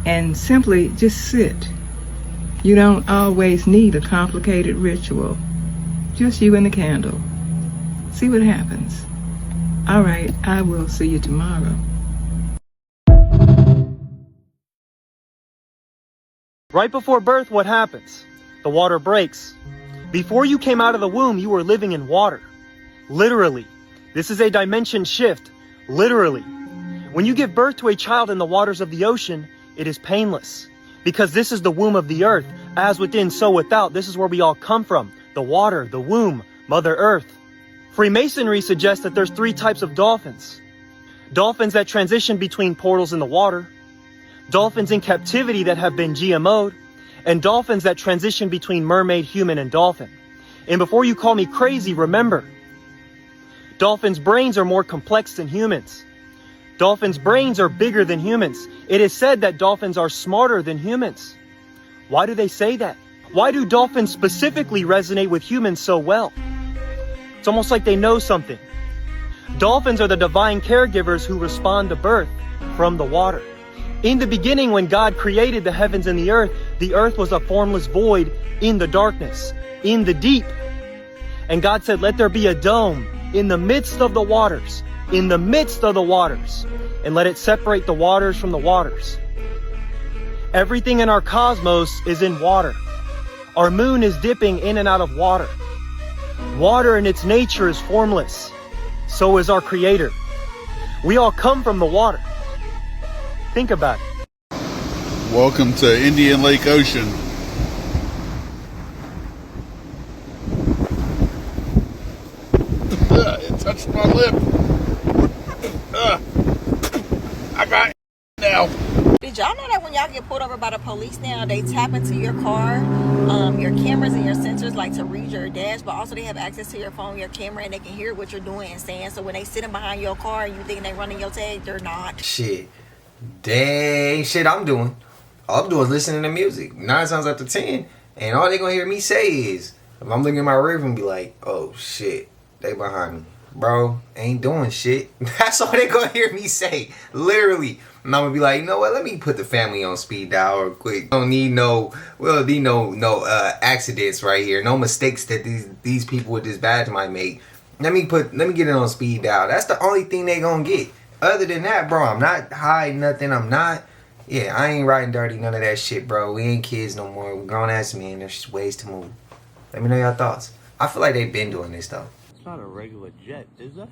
S4: and simply just sit. You don't always need a complicated ritual. Just you and the candle. See what happens. All right, I will see you tomorrow.
S10: Right before birth, what happens? The water breaks. Before you came out of the womb, you were living in water. Literally. This is a dimension shift. Literally. When you give birth to a child in the waters of the ocean, it is painless. Because this is the womb of the earth. As within, so without. This is where we all come from. The water, the womb, Mother Earth. Freemasonry suggests that there's 3 types of dolphins. Dolphins that transition between portals in the water. Dolphins in captivity that have been GMO'd. And dolphins that transition between mermaid, human, and dolphin. And before you call me crazy, remember, dolphins' brains are more complex than humans. Dolphins' brains are bigger than humans. It is said that dolphins are smarter than humans. Why do they say that? Why do dolphins specifically resonate with humans so well? It's almost like they know something. Dolphins are the divine caregivers who respond to birth from the water. In the beginning, when God created the heavens and the earth was a formless void in the darkness, in the deep. And God said, let there be a dome in the midst of the waters, in the midst of the waters, and let it separate the waters from the waters. Everything in our cosmos is in water. Our moon is dipping in and out of water. Water in its nature is formless. So is our Creator. We all come from the water. Think about it.
S25: Welcome to Indian Lake Ocean. It touched my lip. I got now.
S11: Did y'all know that when y'all get pulled over by the police now, they tap into your car, your cameras and your sensors, like to read your dash, but also they have access to your phone, your camera, and they can hear what you're doing and saying. So when they sitting behind your car and you think they running your tag, they're not.
S5: Shit. Dang shit I'm doing. All I'm doing is listening to music. 9 times out of 10. And all they gonna hear me say is, if I'm looking at my rear and be like, oh shit, they behind me. Bro, ain't doing shit. That's all they gonna hear me say. Literally. And I'm gonna be like, you know what? Let me put the family on speed dial real quick. Don't need no accidents right here. No mistakes that these people with this badge might make. Let me get it on speed dial. That's the only thing they gonna get. Other than that, bro, I'm not hiding nothing. I ain't riding dirty, none of that shit, bro. We ain't kids no more. We grown ass men. There's ways to move. Let me know your thoughts. I feel like they've been doing this though.
S13: It's not a regular jet, is it?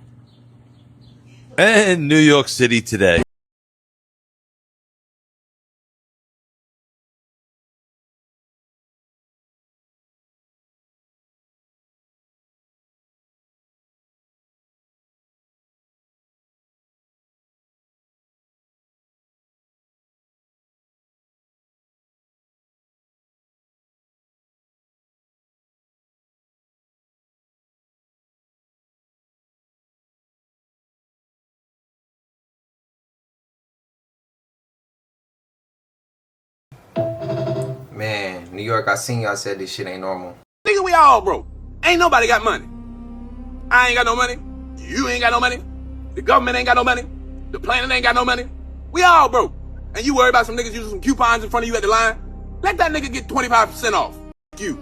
S14: And New York City today.
S5: Man, New York, I seen y'all said this shit ain't normal.
S7: Nigga, we all broke. Ain't nobody got money. I ain't got no money. You ain't got no money. The government ain't got no money. The planet ain't got no money. We all broke. And you worry about some niggas using some coupons in front of you at the line? Let that nigga get 25% off. You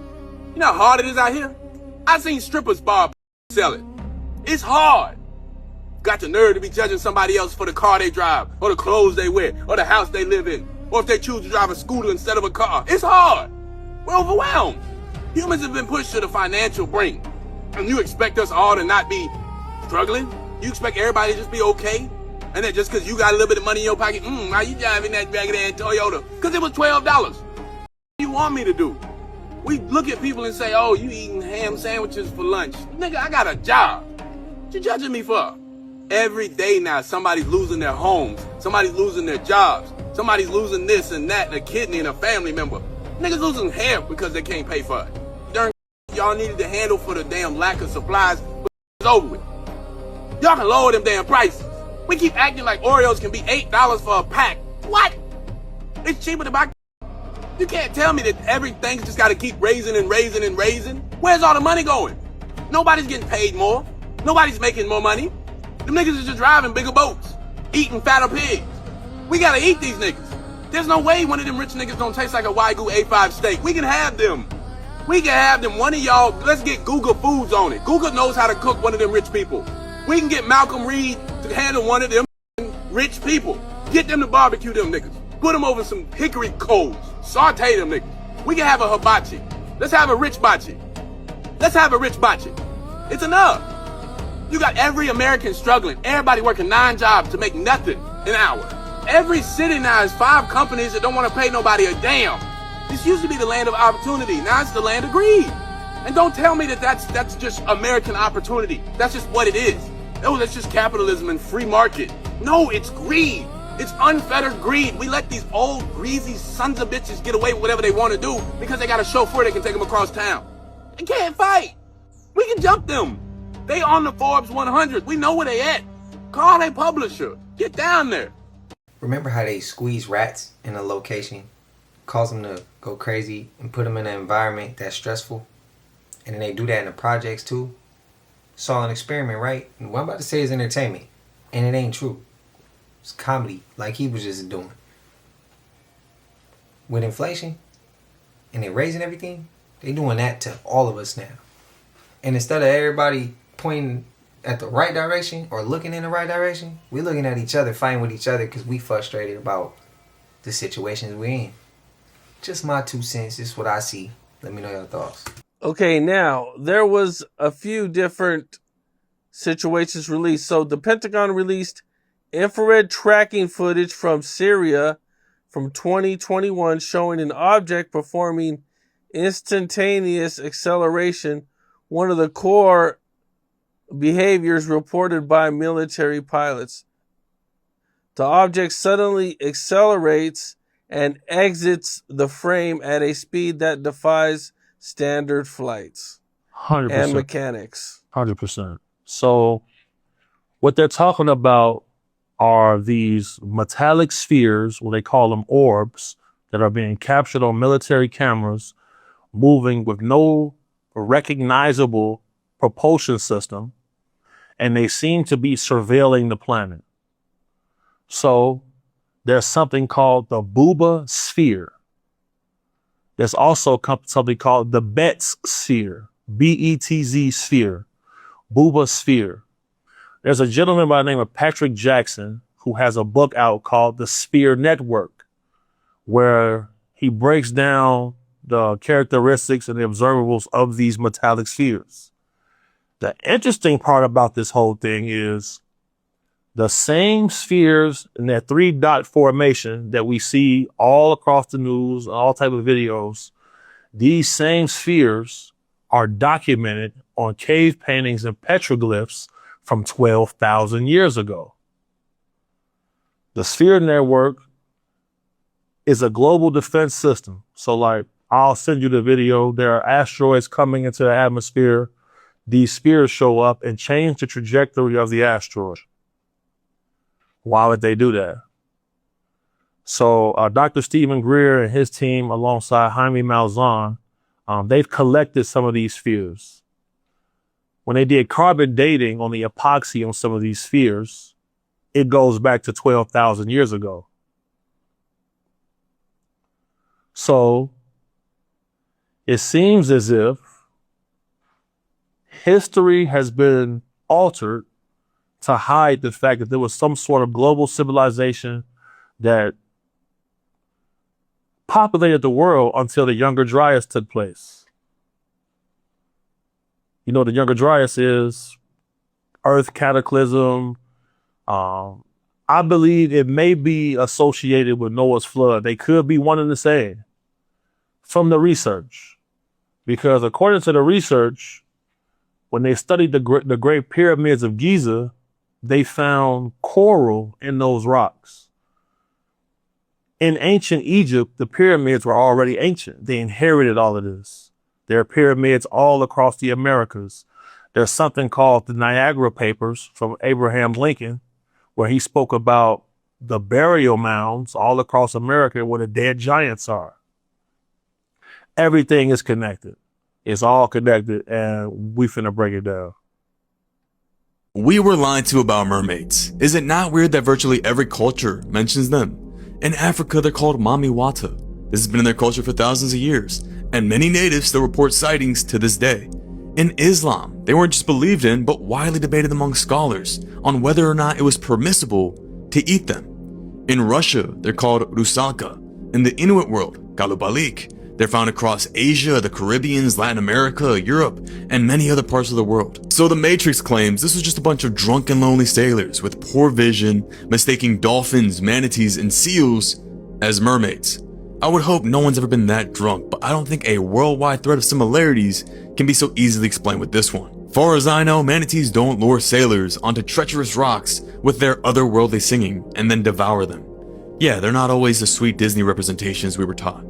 S7: know how hard it is out here? I seen strippers bar sell it. It's hard. Got the nerve to be judging somebody else for the car they drive, or the clothes they wear, or the house they live in, or if they choose to drive a scooter instead of a car. It's hard. We're overwhelmed. Humans have been pushed to the financial brink. And you expect us all to not be struggling? You expect everybody to just be okay? And then just because you got a little bit of money in your pocket, now you driving that raggedy-ass Toyota because it was $12. What do you want me to do? We look at people and say, oh, you eating ham sandwiches for lunch. Nigga, I got a job. What you judging me for? Every day now, somebody's losing their homes. Somebody's losing their jobs. Somebody's losing this and that, and a kidney and a family member. Niggas losing hair because they can't pay for it. Darn y'all needed to handle for the damn lack of supplies, but it's over with. Y'all can lower them damn prices. We keep acting like Oreos can be $8 for a pack. What? It's cheaper to buy. You can't tell me that everything's just gotta keep raising and raising and raising. Where's all the money going? Nobody's getting paid more. Nobody's making more money. Them niggas is just driving bigger boats, eating fatter pigs. We gotta eat these niggas. There's no way one of them rich niggas don't taste like a Wagyu A5 steak. We can have them. We can have them. One of y'all, let's get Google Foods on it. Google knows how to cook one of them rich people. We can get Malcolm Reed to handle one of them rich people. Get them to barbecue them niggas. Put them over some hickory coals. Saute them niggas. We can have a hibachi. Let's have a rich bachi. Let's have a rich bachi. It's enough. You got every American struggling. Everybody working 9 jobs to make nothing an hour. Every city now has 5 companies that don't want to pay nobody a damn. This used to be the land of opportunity. Now it's the land of greed. And don't tell me that that's just American opportunity. That's just what it is. No, that's just capitalism and free market. No, it's greed. It's unfettered greed. We let these old, greasy sons of bitches get away with whatever they want to do because they got a chauffeur that can take them across town. They can't fight. We can jump them. They on the Forbes 100. We know where they at. Call their publisher. Get down there.
S5: Remember how they squeeze rats in a location, cause them to go crazy, and put them in an environment that's stressful? And then they do that in the projects too? It's all an experiment, right? And what I'm about to say is entertainment. And it ain't true. It's comedy, like he was just doing. With inflation, and they raising everything, they doing that to all of us now. And instead of everybody pointing at the right direction or looking in the right direction, we looking at each other, fighting with each other because we frustrated about the situations we're in. Just my 2 cents. This is what I see. Let me know your thoughts.
S15: Okay, now, there was a few different situations released. So the Pentagon released infrared tracking footage from Syria from 2021 showing an object performing instantaneous acceleration, one of the core behaviors reported by military pilots. The object suddenly accelerates and exits the frame at a speed that defies standard flights
S16: 100%.
S15: and mechanics.
S16: 100%. So what they're talking about are these metallic spheres, what they call them orbs, that are being captured on military cameras, moving with no recognizable propulsion system, and they seem to be surveilling the planet. So there's something called the Booba sphere. There's also something called the Betz sphere, B-E-T-Z sphere, Booba sphere. There's a gentleman by the name of Patrick Jackson who has a book out called The Sphere Network, where he breaks down the characteristics and the observables of these metallic spheres. The interesting part about this whole thing is the same spheres in that 3-dot formation that we see all across the news, all type of videos, these same spheres are documented on cave paintings and petroglyphs from 12,000 years ago. The Sphere Network is a global defense system. So like, I'll send you the video. There are asteroids coming into the atmosphere. These spheres show up and change the trajectory of the asteroid. Why would they do that? So Dr. Stephen Greer and his team, alongside Jaime Maussan, they've collected some of these spheres. When they did carbon dating on the epoxy on some of these spheres, it goes back to 12,000 years ago. So it seems as if history has been altered to hide the fact that there was some sort of global civilization that populated the world until the Younger Dryas took place. You know what the Younger Dryas is? Earth cataclysm. I believe it may be associated with Noah's flood. They could be one and the same from the research. Because according to the research, when they studied the Great Pyramids of Giza, they found coral in those rocks. In ancient Egypt, the pyramids were already ancient. They inherited all of this. There are pyramids all across the Americas. There's something called the Niagara Papers from Abraham Lincoln, where he spoke about the burial mounds all across America where the dead giants are. Everything is connected. It's all connected, and we finna break it down.
S17: We were lied to about mermaids. Is it not weird that virtually every culture mentions them? In Africa, they're called Mami Wata. This has been in their culture for thousands of years, and many natives still report sightings to this day. In Islam, they weren't just believed in, but widely debated among scholars on whether or not it was permissible to eat them. In Russia, they're called rusalka. In the Inuit world, kalubalik. They're found across Asia, the Caribbean, Latin America, Europe, and many other parts of the world. So the Matrix claims this was just a bunch of drunken, lonely sailors with poor vision, mistaking dolphins, manatees, and seals as mermaids. I would hope no one's ever been that drunk, but I don't think a worldwide thread of similarities can be so easily explained with this one. Far as I know, manatees don't lure sailors onto treacherous rocks with their otherworldly singing and then devour them. Yeah, they're not always the sweet Disney representations we were taught.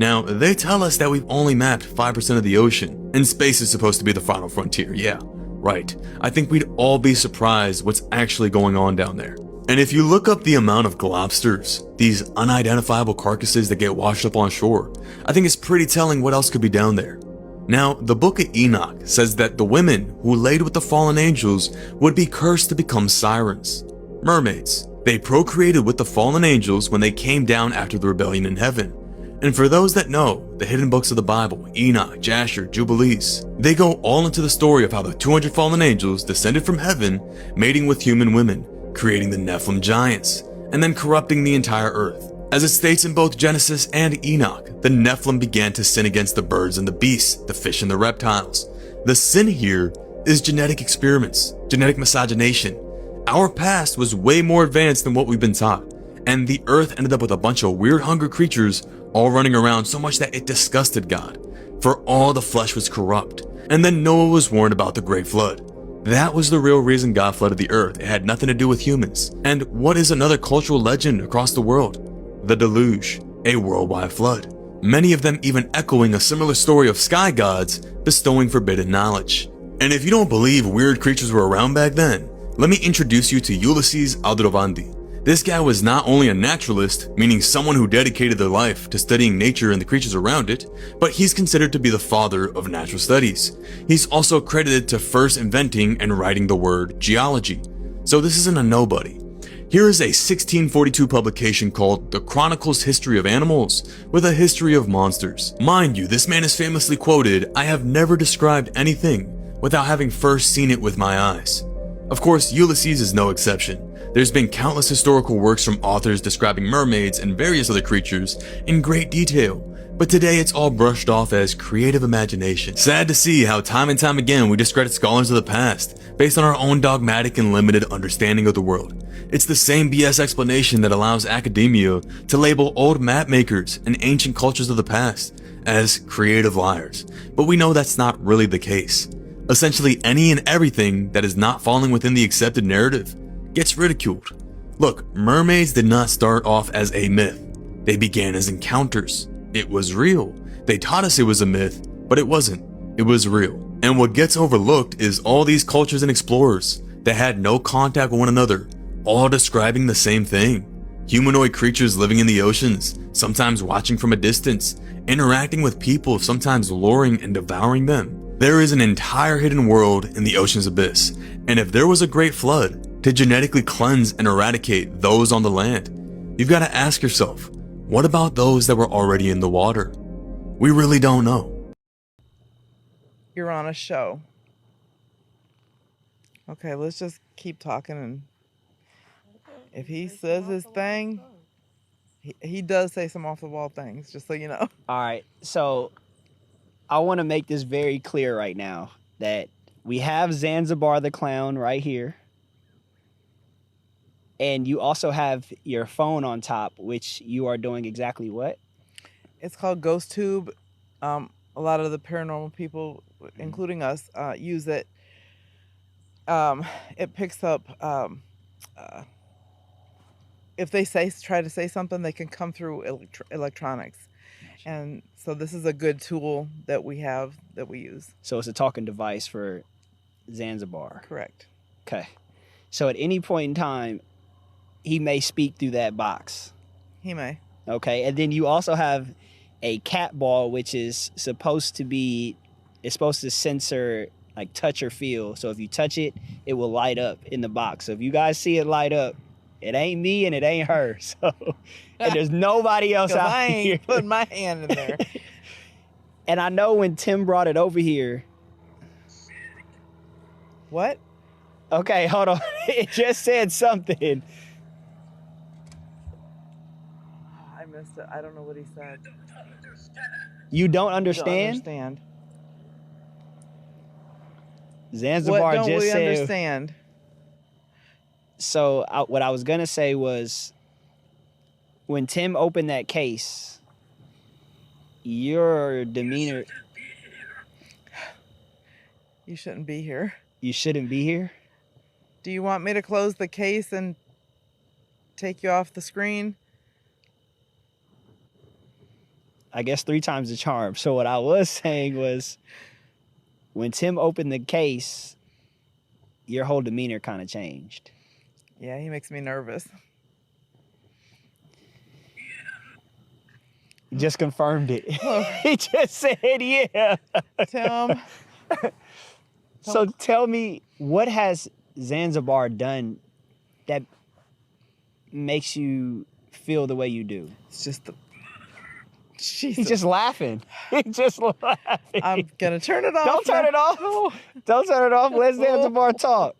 S17: Now, they tell us that we've only mapped 5% of the ocean, and space is supposed to be the final frontier. Yeah, right. I think we'd all be surprised what's actually going on down there. And if you look up the amount of globsters, these unidentifiable carcasses that get washed up on shore, I think it's pretty telling what else could be down there. Now, the book of Enoch says that the women who laid with the fallen angels would be cursed to become sirens, mermaids. They procreated with the fallen angels when they came down after the rebellion in heaven. And for those that know the hidden books of the Bible, Enoch, Jasher, Jubilees, they go all into the story of how the 200 fallen angels descended from heaven, mating with human women, creating the Nephilim giants, and then corrupting the entire earth. As it states in both Genesis and Enoch, the Nephilim began to sin against the birds and the beasts, the fish and the reptiles. The sin here is genetic experiments, genetic miscegenation. Our past was way more advanced than what we've been taught, and the earth ended up with a bunch of weird hungry creatures all running around so much that it disgusted God, for all the flesh was corrupt. And then Noah was warned about the great flood. That was the real reason God flooded the earth. It had nothing to do with humans. And what is another cultural legend across the world? The deluge, a worldwide flood. Many of them even echoing a similar story of sky gods bestowing forbidden knowledge. And if you don't believe weird creatures were around back then, let me introduce you to Ulysses Aldrovandi. This guy was not only a naturalist, meaning someone who dedicated their life to studying nature and the creatures around it, but he's considered to be the father of natural studies. He's also credited to first inventing and writing the word geology. So this isn't a nobody. Here is a 1642 publication called The Chronicles History of Animals with a history of monsters. Mind you, this man is famously quoted, "I have never described anything without having first seen it with my eyes." Of course, Ulysses is no exception. There's been countless historical works from authors describing mermaids and various other creatures in great detail, but today it's all brushed off as creative imagination. Sad to see how time and time again we discredit scholars of the past based on our own dogmatic and limited understanding of the world. It's the same BS explanation that allows academia to label old map makers and ancient cultures of the past as creative liars, but we know that's not really the case. Essentially, any and everything that is not falling within the accepted narrative gets ridiculed. Look, mermaids did not start off as a myth. They began as encounters. It was real. They taught us it was a myth, but it wasn't. It was real. And what gets overlooked is all these cultures and explorers that had no contact with one another, all describing the same thing. Humanoid creatures living in the oceans, sometimes watching from a distance, interacting with people, sometimes luring and devouring them. There is an entire hidden world in the ocean's abyss, and if there was a great flood to genetically cleanse and eradicate those on the land, you've got to ask yourself, what about those that were already in the water? We really don't know.
S18: You're on a show. Okay, let's just keep talking, and if he says his thing, he does say some off-the-wall things, just so you know.
S19: All right, so I want to make this very clear right now that we have Zanzibar the clown right here. And you also have your phone on top, which you are doing exactly what?
S18: It's called Ghost Tube. A lot of the paranormal people, including us, use it. It picks up, if they try to say something, they can come through electronics. And so this is a good tool that we have, that we use.
S19: So it's a talking device for Zanzibar.
S18: Correct.
S19: Okay. So at any point in time, he may speak through that box.
S18: He may.
S19: Okay. And then you also have a cat ball, which is supposed to censor like touch or feel. So if you touch it, it will light up in the box. So if you guys see it light up, it ain't me and it ain't her. So, and there's nobody else out
S18: I ain't
S19: here.
S18: putting my hand in there.
S19: And I know when Tim brought it over here.
S18: What?
S19: Okay, hold on. It just said something.
S18: I missed it. I don't know what he said.
S19: You don't understand?
S18: Don't understand.
S19: Zanzibar
S18: what don't
S19: just
S18: we
S19: said.
S18: Understand?
S19: So what I was gonna say was, when Tim opened that case, your demeanor.
S18: You shouldn't be here.
S19: You shouldn't be here?
S18: Do you want me to close the case and take you off the screen?
S19: I guess 3 times the charm. So what I was saying was, when Tim opened the case, your whole demeanor kind of changed.
S18: Yeah, he makes me nervous.
S19: He just confirmed it. He just said, yeah.
S18: Tim.
S19: So tell me, what has Zanzibar done that makes you feel the way you do?
S18: It's just the...
S19: He's just laughing. He's just laughing.
S18: I'm going to turn it off.
S19: Don't turn it off.
S18: No.
S19: Don't turn it off. Let Zanzibar talk.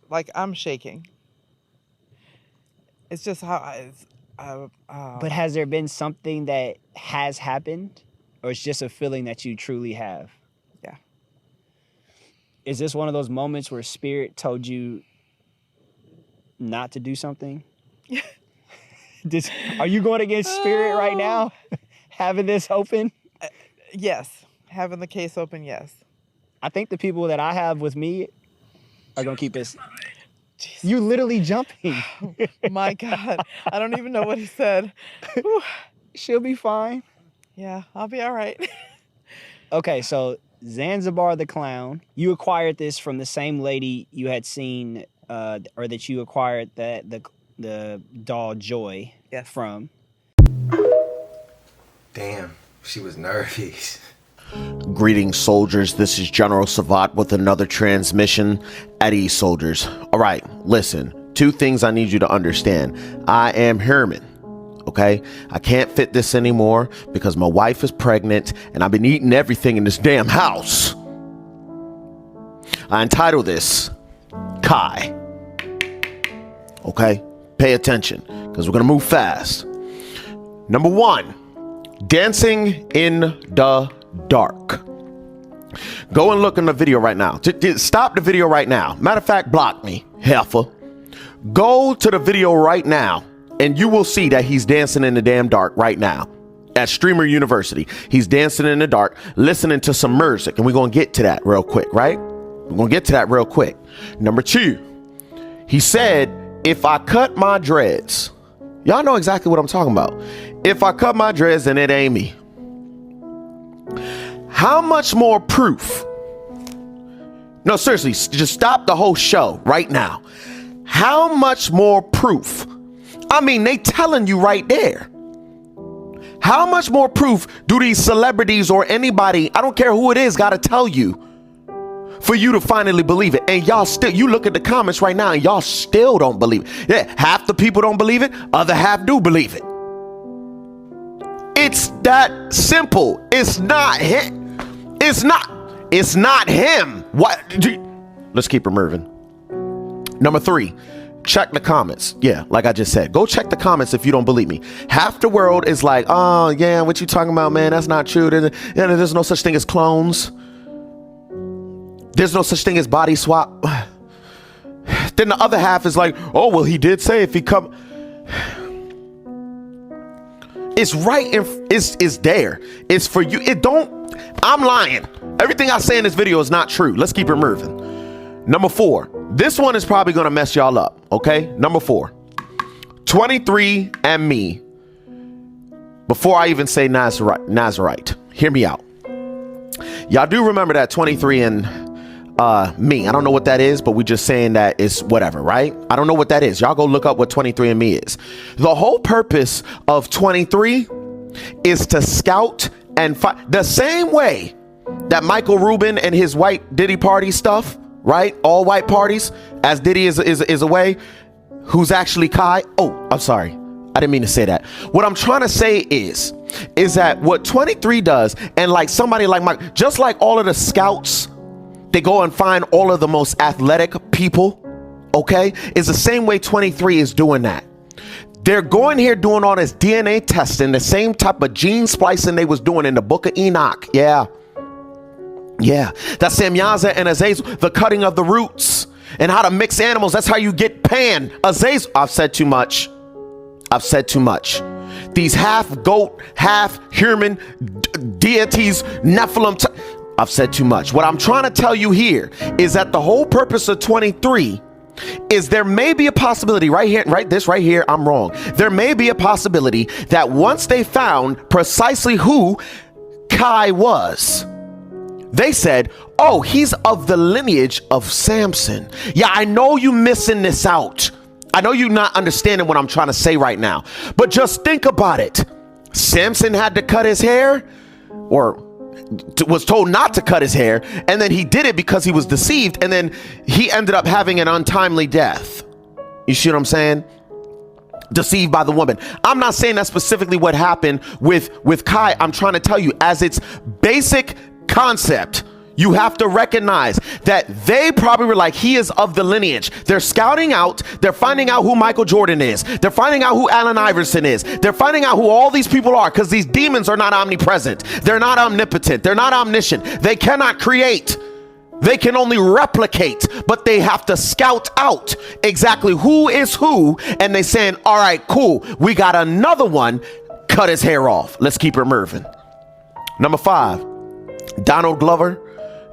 S18: Like I'm shaking. It's just how
S19: But has there been something that has happened? Or it's just a feeling that you truly have?
S18: Yeah.
S19: Is this one of those moments where spirit told you not to do something? Are you going against spirit right now? Having this open?
S18: Yes. Having the case open, yes.
S19: I think the people that I have with me are gonna keep this. You literally jumping.
S18: My God, I don't even know what he said.
S19: She'll be fine.
S18: Yeah, I'll be all right.
S19: Okay, so Zanzibar the clown. You acquired this from the same lady you had seen, or that you acquired the doll Joy from.
S5: Damn, she was nervous.
S1: Greetings, soldiers. This is General Savat with another transmission at ease, soldiers. All right, listen. 2 things I need you to understand. I am Herman. Okay, I can't fit this anymore because my wife is pregnant and I've been eating everything in this damn house. I entitle this Kai. Okay, pay attention because we're gonna move fast. Number 1, dancing in the dark. Go and look in the video right now. Stop the video right now. Matter of fact, block me, heifer. Go to the video right now and you will see that he's dancing in the damn dark right now at Streamer University. He's dancing in the dark, listening to some music, and we're going to get to that real quick, right? We're going to get to that real quick. Number 2, he said, if I cut my dreads, y'all know exactly what I'm talking about. If I cut my dreads, then it ain't me. How much more proof? No, seriously, just stop the whole show right now. How much more proof? I mean, they telling you right there. How much more proof do these celebrities or anybody, I don't care who it is, got to tell you for you to finally believe it? And y'all still, you look at the comments right now and y'all still don't believe it. Yeah, half the people don't believe it, other half do believe it. It's that simple. It's not him. It's not him. What? Let's keep it moving. Number 3, check the comments. Yeah, like I just said, go check the comments if you don't believe me. Half the world is like, oh yeah, what you talking about, man? That's not true. There's no such thing as clones. There's no such thing as body swap. Then the other half is like, oh well, he did say if he come. It's right. It's there. It's for you. I'm lying. Everything I say in this video is not true. Let's keep it moving. Number 4. This one is probably going to mess y'all up. Okay. Number 4. 23andMe. Before I even say Nazarite, hear me out. Y'all do remember that 23andMe. I don't know what that is, but we just saying that it's whatever, right? I don't know what that is. Y'all go look up what 23andMe is. The whole purpose of 23 is to scout and find the same way that Michael Rubin and his white Diddy party stuff, right? All white parties, as Diddy is away. Who's actually Kai? Oh, I'm sorry. I didn't mean to say that. What I'm trying to say is that what 23 does, and like somebody like Mike, just like all of the scouts, they go and find all of the most athletic people, okay? It's the same way 23 is doing that. They're going here doing all this DNA testing, the same type of gene splicing they was doing in the Book of Enoch. Yeah. That's Samyaza and Azazel, the cutting of the roots and how to mix animals. That's how you get Pan, Azazel. I've said too much. These half goat, half human deities, Nephilim. I've said too much. What I'm trying to tell you here is that the whole purpose of 23 is there may be a possibility right here, I'm wrong. There may be a possibility that once they found precisely who Kai was, they said, oh, he's of the lineage of Samson. Yeah, I know you missing this out. I know you not understanding what I'm trying to say right now, but just think about it. Samson had to cut his hair, or was told not to cut his hair, and then he did it because he was deceived, and then he ended up having an untimely death. You see what I'm saying? Deceived by the woman. I'm not saying that's specifically what happened with Kai. I'm trying to tell you, as its basic concept, you have to recognize that they probably were like, he is of the lineage. They're scouting out. They're finding out who Michael Jordan is. They're finding out who Allen Iverson is. They're finding out who all these people are, because these demons are not omnipresent. They're not omnipotent. They're not omniscient. They cannot create. They can only replicate, but they have to scout out exactly who is who. And they saying, all right, cool. We got another one. Cut his hair off. Let's keep it moving. Number 5, Donald Glover.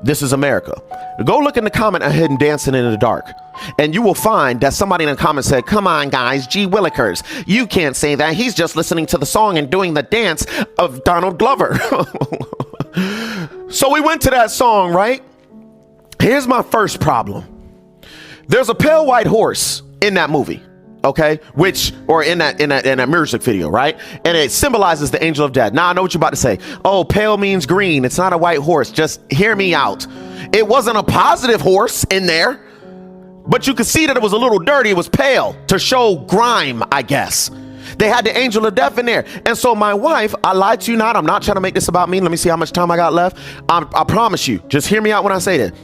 S1: This is America. Go look in the comment of him dancing in the dark, and you will find that somebody in the comment said, come on guys, G Willikers, you can't say that. He's just listening to the song and doing the dance of Donald Glover. So we went to that song, right? Here's my first problem. There's a pale white horse in that movie, okay? Or in that music video, right? And it symbolizes the angel of death. Now I know what you're about to say. Oh, pale means green. It's not a white horse. Just hear me out. It wasn't a positive horse in there, but you could see that it was a little dirty. It was pale to show grime, I guess. They had the angel of death in there. And so my wife, I lied to you not. I'm not trying to make this about me. Let me see how much time I got left. I promise you, just hear me out when I say that.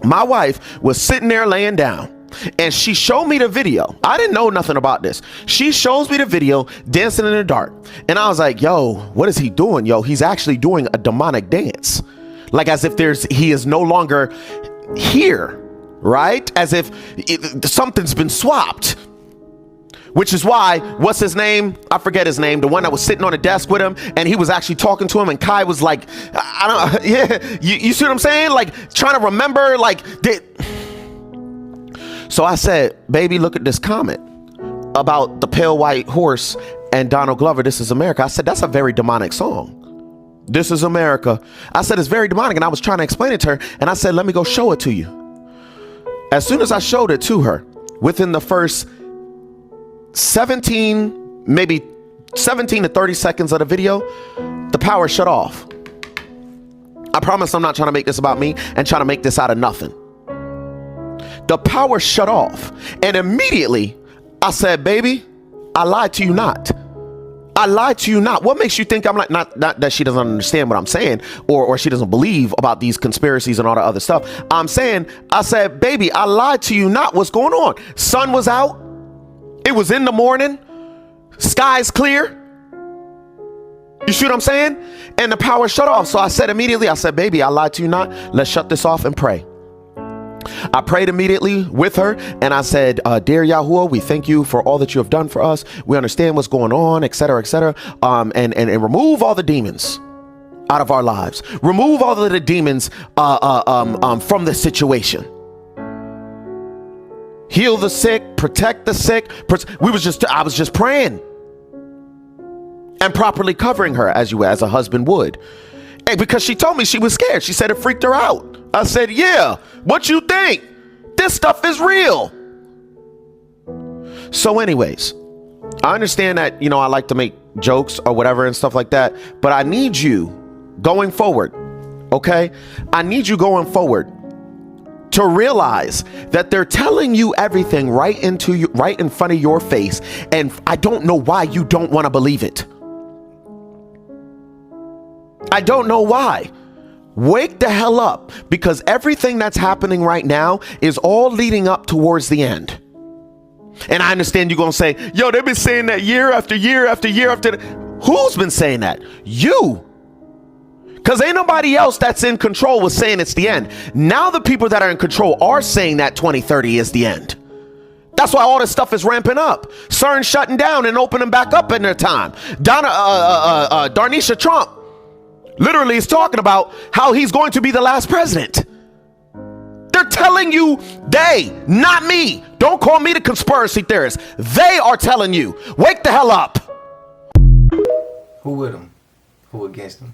S1: My wife was sitting there laying down, and she showed me the video. I didn't know nothing about this. She shows me the video, dancing in the dark. And I was like, yo, what is he doing? Yo, he's actually doing a demonic dance. Like as if he is no longer here, right? As if something's been swapped. Which is why, what's his name? I forget his name. The one that was sitting on the desk with him, and he was actually talking to him, and Kai was like, I don't, yeah, you see what I'm saying? Like trying to remember, So I said, baby, look at this comment about the pale white horse and Donald Glover. This is America. I said, that's a very demonic song. This is America. I said, it's very demonic. And I was trying to explain it to her, and I said, let me go show it to you. As soon as I showed it to her, within the first 17 to 30 seconds of the video, the power shut off. I promise I'm not trying to make this about me and trying to make this out of nothing. The power shut off, and immediately I said, baby, I lied to you not. I lied to you not. What makes you think I'm like, not that she doesn't understand what I'm saying, or she doesn't believe about these conspiracies and all the other stuff. I said, baby, I lied to you not. What's going on? Sun was out. It was in the morning. Sky's clear. You see what I'm saying? And the power shut off. So I said immediately, baby, I lied to you not. Let's shut this off and pray. I prayed immediately with her, and I said, dear Yahuwah, we thank you for all that you have done for us. We understand what's going on, etc., etc. And remove all the demons out of our lives. Remove all of the demons from the situation. Heal the sick, protect the sick. I was just praying and properly covering her as a husband would. And because she told me she was scared. She said it freaked her out. I said, yeah, what you think? This stuff is real. So anyways, I understand that, I like to make jokes or whatever and stuff like that, but I need you going forward. Okay. I need you going forward to realize that they're telling you everything right in front of your face. And I don't know why you don't want to believe it. I don't know why. Wake the hell up, because everything that's happening right now is all leading up towards the end. And I understand you're going to say, yo, they've been saying that year after year after year after. Who's been saying that? You. Because ain't nobody else that's in control was saying it's the end. Now the people that are in control are saying that 2030 is the end. That's why all this stuff is ramping up. CERN shutting down and opening back up in their time. Darnisha Trump literally is talking about how he's going to be the last president. They're telling you, not me. Don't call me the conspiracy theorist. They are telling you, wake the hell up.
S5: Who with him? Who against him?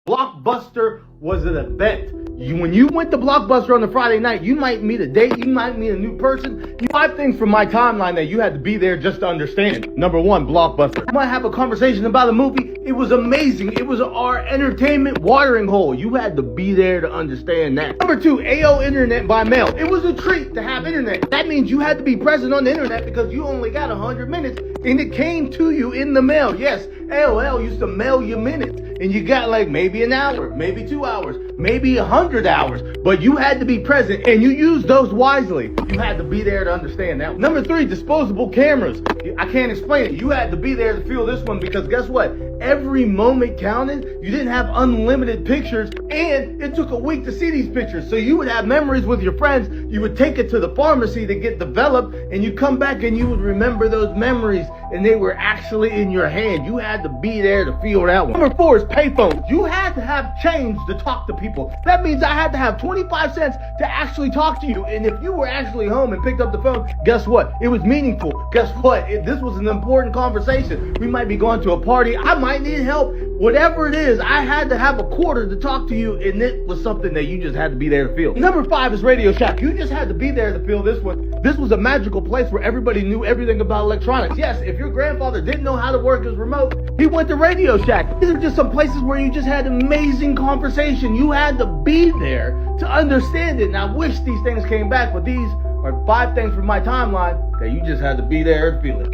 S6: Blockbuster was an event. When you went to Blockbuster on a Friday night, you might meet a date, you might meet a new person. 5 things from my timeline that you had to be there just to understand. Number 1, Blockbuster. You might have a conversation about a movie. It was amazing. It was our entertainment watering hole. You had to be there to understand that. Number 2, AO internet by mail. It was a treat to have internet. That means you had to be present on the internet because you only got 100 minutes and it came to you in the mail. Yes, AOL used to mail you minutes and you got like maybe an hour, maybe 2 hours, maybe 100 hours, but you had to be present and you used those wisely. You had to be there to understand that. Number 3, disposable cameras. I can't explain it. You had to be there to feel this one because guess what? Every moment counted. You didn't have unlimited pictures, and it took a week to see these pictures. So you would have memories with your friends. You would take it to the pharmacy to get developed, and you come back and you would remember those memories, and they were actually in your hand. You had to be there to feel that one. Number 4 is payphones. You had to have change to talk to people. That means I had to have 25 cents to actually talk to you. And if you were actually home and picked up the phone, guess what? It was meaningful. Guess what? This was an important conversation. We might be going to a party. I might need help. Whatever it is, I had to have a quarter to talk to you, and it was something that you just had to be there to feel. Number 5 is Radio Shack. You just had to be there to feel this one. This was a magical place where everybody knew everything about electronics. Yes, if your grandfather didn't know how to work his remote, he went to Radio Shack. These are just some places where you just had amazing conversation. You had to be there to understand it. And I wish these things came back, but these are 5 things from my timeline that you just had to be there and feel it.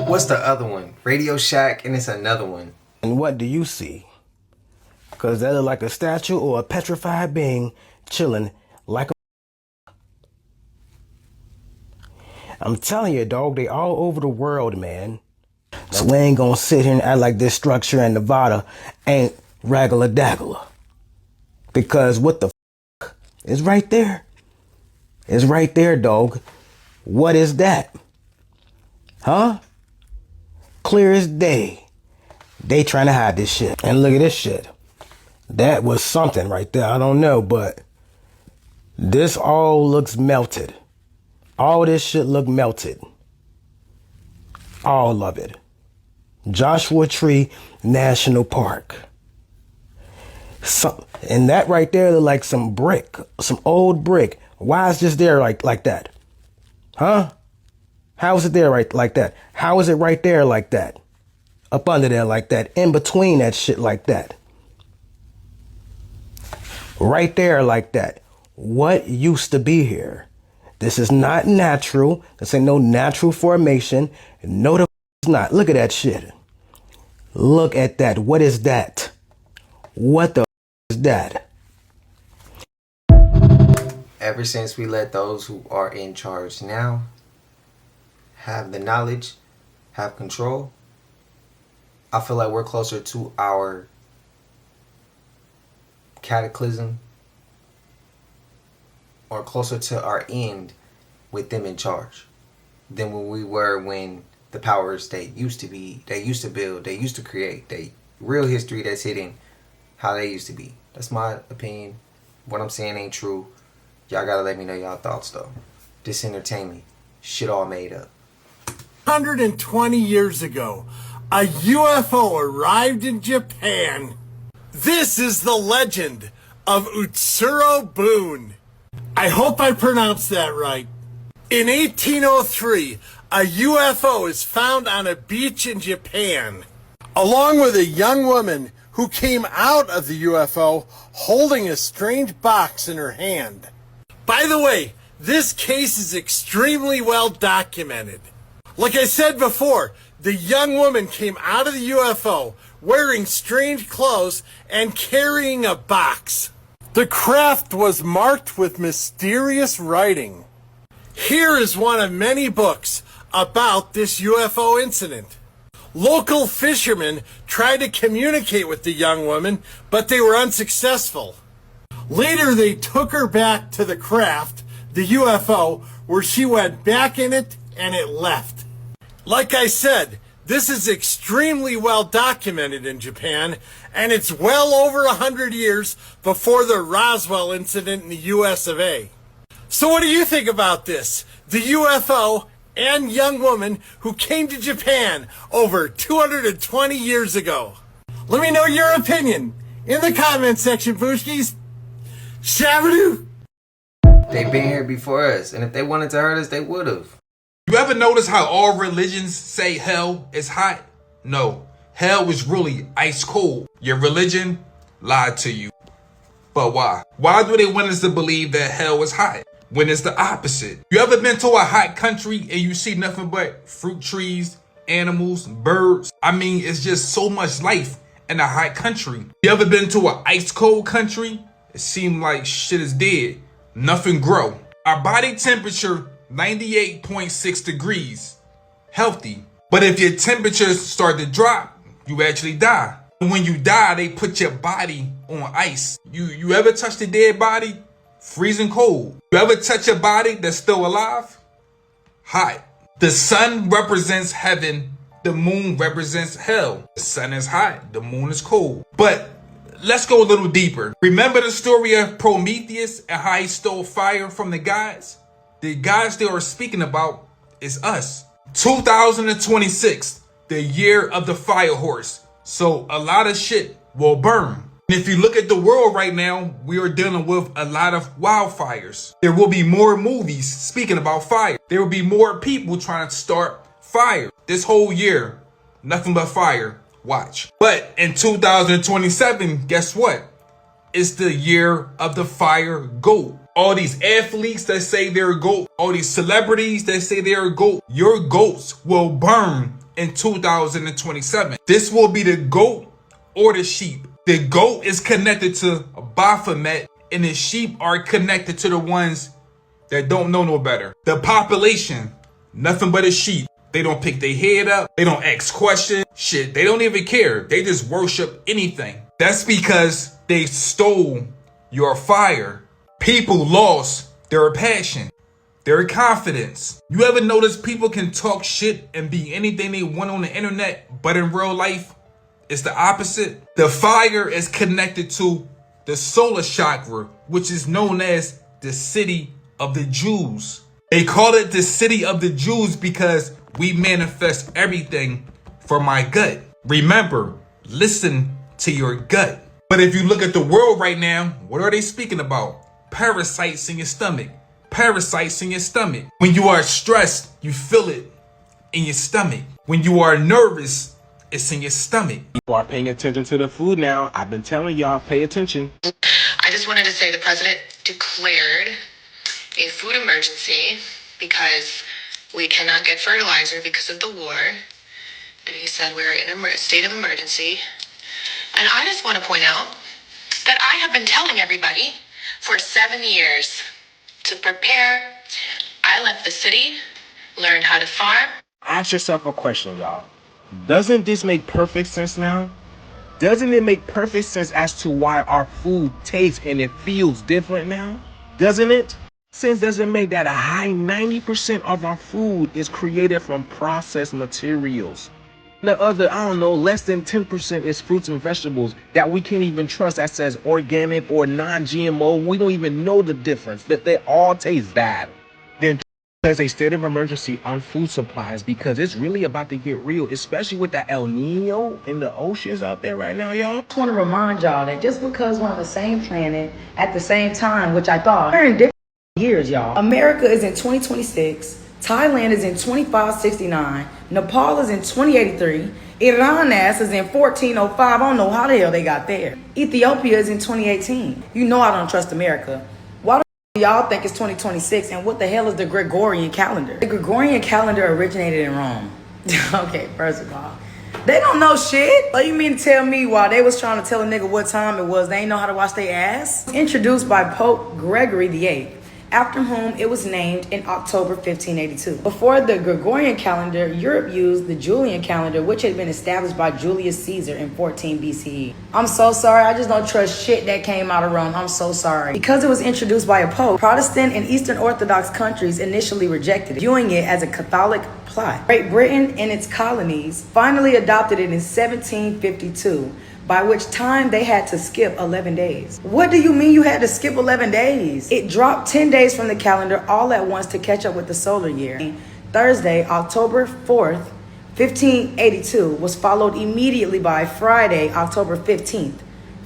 S5: What's the other one? Radio Shack, and it's another one.
S3: And what do you see? Because that look like a statue or a petrified being chilling like a... I'm telling you, dog, they all over the world, man. So we ain't gonna sit here and act like this structure in Nevada ain't ragala-dagala. Because what the f*** is right there? It's right there, dog. What is that? Huh? Clear as day. They trying to hide this shit. And look at this shit. That was something right there. I don't know, but this all looks melted. All this shit look melted. All of it. Joshua Tree National Park. And that right there look like some brick, some old brick. Why is this there like that? Huh? How is it there like that? How is it right there like that? Up under there like that? In between that shit like that? Right there like that? What used to be here? This is not natural. This ain't no natural formation. No, the it's not. Look at that shit. Look at that. What is that? What the is that?
S5: Ever since we let those who are in charge now have the knowledge, have control, I feel like we're closer to our cataclysm or closer to our end with them in charge than when we were when the powers that used to be, they used to build, they used to create, they real history that's hidden, how they used to be. That's my opinion. What I'm saying ain't true. Y'all gotta let me know y'all thoughts though. This entertainment, shit all made up.
S12: 120 years ago, a UFO arrived in Japan. This is the legend of Utsuro Boon. I hope I pronounced that right. In 1803, a UFO is found on a beach in Japan, along with a young woman who came out of the UFO holding a strange box in her hand. By the way, this case is extremely well documented. Like I said before, the young woman came out of the UFO wearing strange clothes and carrying a box. The craft was marked with mysterious writing. Here is one of many books about this UFO incident. Local fishermen tried to communicate with the young woman, but they were unsuccessful. Later, they took her back to the craft, the UFO, where she went back in it and it left. Like I said, this is extremely well documented in Japan, and it's well over 100 years before the Roswell incident in the US of A. So what do you think about this? The UFO and young woman who came to Japan over 220 years ago. Let me know your opinion in the comment section, Booshkies. Shabadoo!
S5: They've been here before us, and if they wanted to hurt us, they would have.
S20: You ever notice how all religions say hell is hot? No, hell is really ice cold. Your religion lied to you. But why? Why do they want us to believe that hell is hot when it's the opposite? You ever been to a hot country and you see nothing but fruit trees, animals, birds? I mean, it's just so much life in a hot country. You ever been to an ice cold country? It seemed like shit is dead. Nothing grow. Our body temperature, 98.6 degrees. Healthy. But if your temperatures start to drop, you actually die. When you die, they put your body on ice. You ever touch the dead body? Freezing cold. You ever touch a body that's still alive? Hot. The sun represents heaven. The moon represents hell. The sun is hot. The moon is cold. But let's go a little deeper. Remember the story of Prometheus and how he stole fire from the gods? The gods they are speaking about is us. 2026, the year of the fire horse. So a lot of shit will burn. And if you look at the world right now, we are dealing with a lot of wildfires. There will be more movies speaking about fire. There will be more people trying to start fire. This whole year, nothing but fire. Watch. But in 2027, guess what? It's the year of the fire goat. All these athletes that say they're a goat, all these celebrities that say they're a goat, your goats will burn in 2027. This will be the goat or the sheep. The goat is connected to Baphomet and the sheep are connected to the ones that don't know no better. The population, nothing but a sheep. They don't pick their head up. They don't ask questions. Shit, they don't even care. They just worship anything. That's because they stole your fire. People lost their passion, their confidence. You ever notice people can talk shit and be anything they want on the internet, but in real life, it's the opposite? The fire is connected to the solar chakra, which is known as the city of the Jews. They call it the city of the Jews because we manifest everything from my gut. Remember, listen to your gut. But if you look at the world right now, what are they speaking about? Parasites in your stomach. Parasites in your stomach. When you are stressed, you feel it in your stomach. When you are nervous, it's in your stomach.
S8: People are paying attention to the food now. I've been telling y'all, pay attention.
S9: I just wanted to say the president declared a food emergency because we cannot get fertilizer because of the war. And he said we're in a state of emergency. And I just want to point out that I have been telling everybody for 7 years to prepare. I left the city, learned how to farm.
S8: Ask yourself a question, y'all. Doesn't this make perfect sense now? Doesn't it make perfect sense as to why our food tastes and it feels different now? Doesn't it? Sense doesn't make that a high 90% of our food is created from processed materials. The other, I don't know, less than 10% is fruits and vegetables that we can't even trust that says organic or non-GMO. We don't even know the difference, that they all taste bad. Then there's a state of emergency on food supplies because it's really about to get real, especially with the El Nino in the oceans out there right now, y'all.
S21: I just want to remind y'all that just because we're on the same planet at the same time, which I thought, we're in different years, y'all. America is in 2026. Thailand is in 2569, Nepal is in 2083, Iran ass is in 1405. I don't know how the hell they got there. Ethiopia is in 2018. You know I don't trust America. Why do y'all think it's 2026? And what the hell is the Gregorian calendar? The Gregorian calendar originated in Rome. Okay, first of all, they don't know shit. What you mean to tell me while they was trying to tell a nigga what time it was, they ain't know how to wash their ass? Introduced by Pope Gregory VIII. After whom it was named in October 1582. Before the Gregorian calendar, Europe used the Julian calendar, which had been established by Julius Caesar in 14 BCE. I'm so sorry, I just don't trust shit that came out of Rome. I'm so sorry. Because it was introduced by a pope, Protestant and Eastern Orthodox countries initially rejected it, viewing it as a Catholic plot. Great Britain and its colonies finally adopted it in 1752. By which time they had to skip 11 days. What do you mean you had to skip 11 days? It dropped 10 days from the calendar all at once to catch up with the solar year. Thursday, October 4th, 1582 was followed immediately by Friday, October 15th,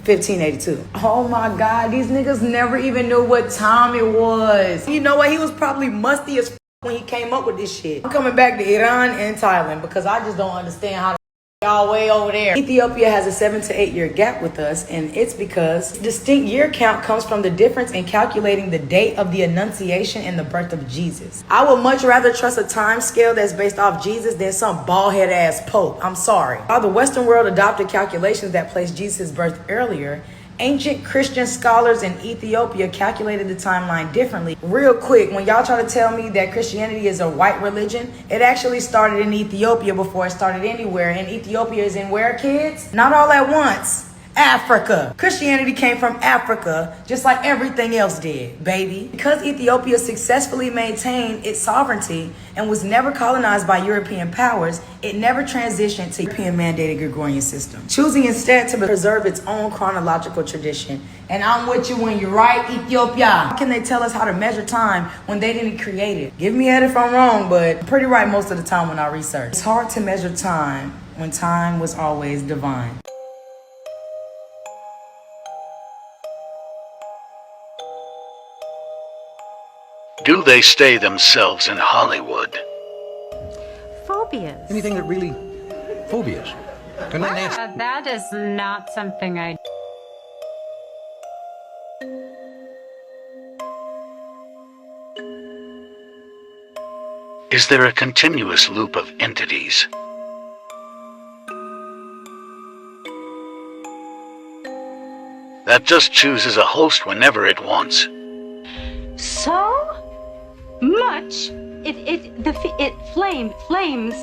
S21: 1582. Oh my God, these niggas never even knew what time it was. You know what? He was probably musty as when he came up with this shit. I'm coming back to Iran and Thailand because I just don't understand how y'all way over there. Ethiopia has a 7 to 8 year gap with us, and it's because distinct year count comes from the difference in calculating the date of the Annunciation and the birth of Jesus. I would much rather trust a time scale that's based off Jesus than some bald-head ass pope. I'm sorry. While the Western world adopted calculations that placed Jesus' birth earlier, Ancient Christian scholars in Ethiopia calculated the timeline differently. Real quick, when y'all try to tell me that Christianity is a white religion, it actually started in Ethiopia before it started anywhere. And Ethiopia is in where, kids? Not all at once. Africa. Christianity came from Africa, just like everything else did, baby. Because Ethiopia successfully maintained its sovereignty and was never colonized by European powers, it never transitioned to European-mandated Gregorian system, choosing instead to preserve its own chronological tradition. And I'm with you when you're right, Ethiopia. How can they tell us how to measure time when they didn't create it? Give me a head if I'm wrong, but I'm pretty right most of the time when I research. It's hard to measure time when time was always divine.
S2: Do they stay themselves in Hollywood?
S4: Phobias.
S22: Anything that really phobias.
S4: That is not something I.
S2: Is there a continuous loop of entities? That just chooses a host whenever it wants?
S4: So much. It flames.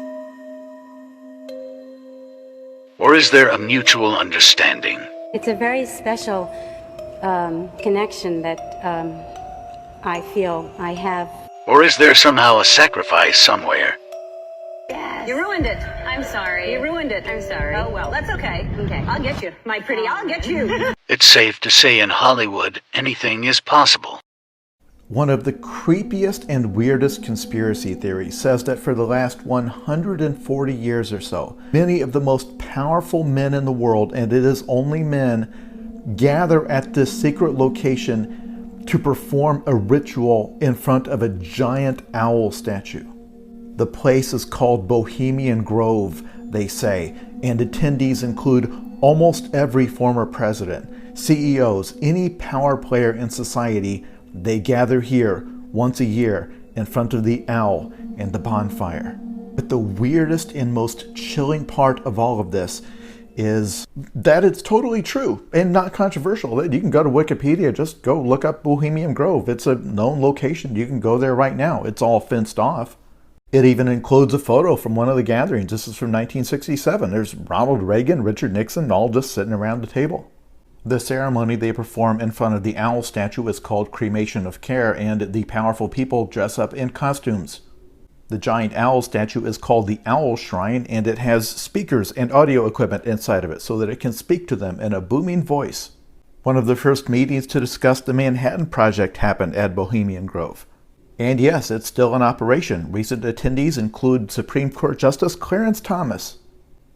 S2: Or is there a mutual understanding?
S4: It's a very special connection that I feel I have.
S2: Or is there somehow a sacrifice somewhere?
S23: You ruined it. I'm sorry. You ruined it. I'm sorry. Oh, well, that's okay. Okay. I'll get you, my pretty. I'll get you.
S2: It's safe to say in Hollywood, anything is possible.
S24: One of the creepiest and weirdest conspiracy theories says that for the last 140 years or so, many of the most powerful men in the world, and it is only men, gather at this secret location to perform a ritual in front of a giant owl statue. The place is called Bohemian Grove, they say, and attendees include almost every former president, CEOs, any power player in society. They gather here once a year in front of the owl and the bonfire. But the weirdest and most chilling part of all of this is that it's totally true and not controversial. You can go to Wikipedia, just go look up Bohemian Grove. It's a known location. You can go there right now. It's all fenced off. It even includes a photo from one of the gatherings. This is from 1967. There's Ronald Reagan, Richard Nixon, all just sitting around the table. The ceremony they perform in front of the owl statue is called Cremation of Care, and the powerful people dress up in costumes. The giant owl statue is called the Owl Shrine, and it has speakers and audio equipment inside of it so that it can speak to them in a booming voice. One of the first meetings to discuss the Manhattan Project happened at Bohemian Grove. And yes, it's still in operation. Recent attendees include Supreme Court Justice Clarence Thomas.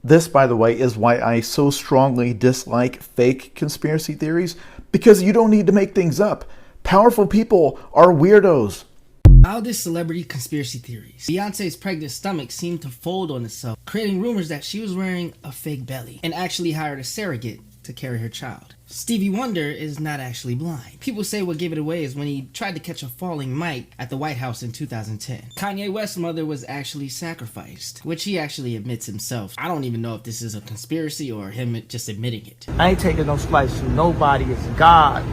S24: This, by the way, is why I so strongly dislike fake conspiracy theories, because you don't need to make things up. Powerful people are weirdos.
S26: Wildest celebrity conspiracy theories. Beyonce's pregnant stomach seemed to fold on itself, creating rumors that she was wearing a fake belly and actually hired a surrogate to carry her child. Stevie Wonder is not actually blind. People say what gave it away is when he tried to catch a falling mic at the White House in 2010. Kanye West's mother was actually sacrificed, which he actually admits himself. I don't even know if this is a conspiracy or him just admitting it.
S27: I ain't taking no slice from nobody. It's God.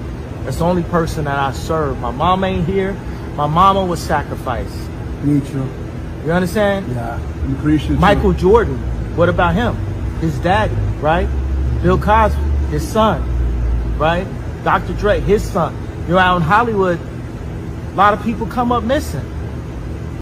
S27: That's the only person that I serve. My mom ain't here. My mama was sacrificed.
S28: Me too.
S27: You understand?
S28: Yeah, I'm Christian.
S27: Michael Jordan, what about him? His daddy, right? Bill Cosby, his son, right? Dr. Dre, his son. You're out in Hollywood, a lot of people come up missing.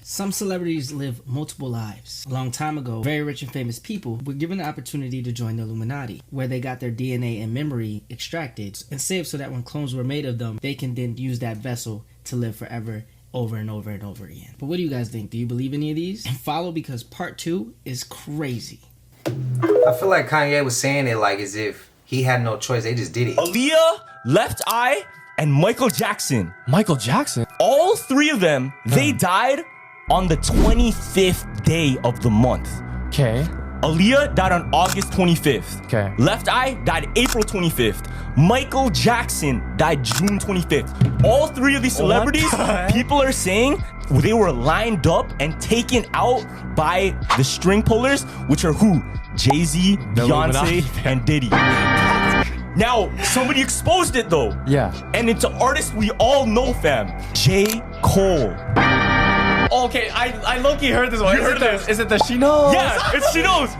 S26: Some celebrities live multiple lives. A long time ago, very rich and famous people were given the opportunity to join the Illuminati, where they got their DNA and memory extracted and saved so that when clones were made of them, they can then use that vessel to live forever, over and over and over again. But what do you guys think? Do you believe any of these? And follow, because part 2 is crazy.
S5: I feel like Kanye was saying it like as if he had no choice. They just did it.
S29: Aaliyah, Left Eye, and Michael Jackson.
S30: Michael Jackson?
S29: All three of them, they died on the 25th day of the month.
S30: Okay.
S29: Aaliyah died on August 25th.
S30: Okay.
S29: Left Eye died April 25th. Michael Jackson died June 25th. All three of these celebrities, people are saying they were lined up and taken out by the string pullers, which are who? Jay-Z, Beyonce, and Diddy. Now, somebody exposed it though.
S7: Yeah.
S29: And it's an artist we all know, fam. J. Cole.
S7: Okay, I low-key heard this one.
S29: You heard this?
S7: Is it the She Knows?
S29: Yeah, it's She Knows.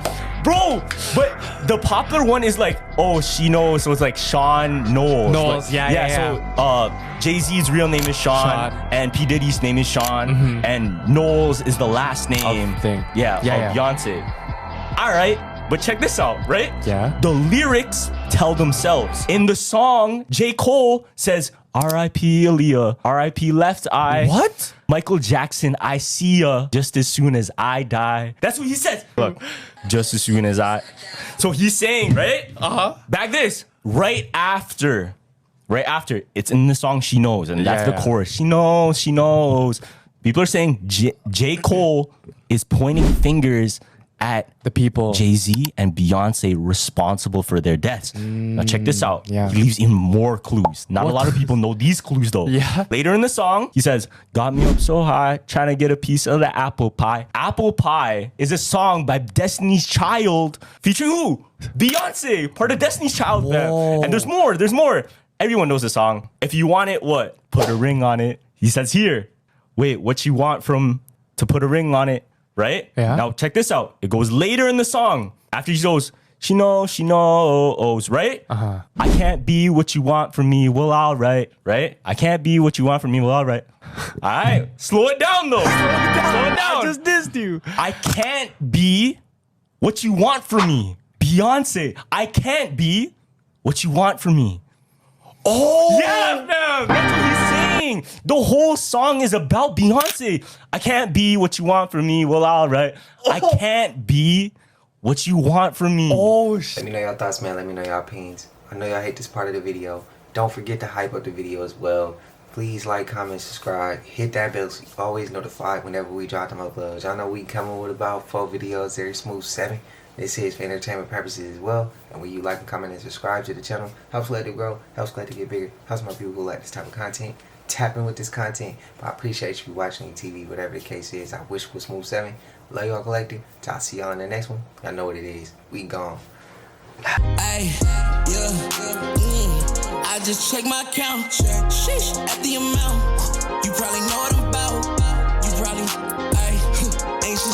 S29: Bro, but the popular one is like, oh, She Knows. So it's like Sean Knowles.
S7: Knowles,
S29: Like,
S7: yeah.
S29: So Jay-Z's real name is Sean. And P. Diddy's name is Sean. And Knowles is the last name. Of Beyonce. All right. But check this out, right?
S7: Yeah.
S29: The lyrics tell themselves. In the song, J. Cole says, R.I.P. Aaliyah, R.I.P. Left Eye.
S7: What?
S29: Michael Jackson, I see ya just as soon as I die. That's what he says. Look, just as soon as I. So he's saying, right? Back this. Right after, it's in the song She Knows. And that's the chorus. She knows. People are saying J. Cole is pointing fingers at
S7: the people,
S29: Jay-Z and Beyonce, responsible for their deaths. Now check this out.
S7: Yeah.
S29: He leaves even more clues. Not a lot of people know these clues though.
S7: Yeah.
S29: Later in the song, he says, got me up so high, trying to get a piece of the apple pie. Apple Pie is a song by Destiny's Child featuring who? Beyonce, part of Destiny's Child. Fam. And there's more. Everyone knows the song. If you want it, what? Put a ring on it. He says here, wait, what you want from to put a ring on it? Right?
S7: Yeah.
S29: Now check this out. It goes later in the song. After he goes, she knows, right? I can't be what you want from me. Well, all right. I can't be what you want from me. Well, all right. All right. Slow it down, though. Slow it down.
S7: I just dissed you.
S29: I can't be what you want from me. Beyonce, I can't be what you want from me. Oh! Yeah, fam! That's what he's saying. The whole song is about Beyonce. I can't be what you want from me. Well, all right. I can't be what you want from me.
S5: Oh, shit. Let me know your thoughts, man. Let me know your opinions. I know y'all hate this part of the video. Don't forget to hype up the video as well. Please like, comment, subscribe. Hit that bell so you're always notified whenever we drop them uploads. Y'all know we coming with about 4 videos every smooth 7. This is for entertainment purposes as well. And when you like and comment and subscribe to the channel, helps let it grow, helps let it get bigger, helps more people who like this type of content tap in with this content. But I appreciate you watching TV, whatever the case is. I wish for Smooth 7. Love y'all collective. I'll see y'all in the next one. Y'all know what it is. We gone.
S10: Ay, I just check my account. Sheesh, at the amount. You probably know what I'm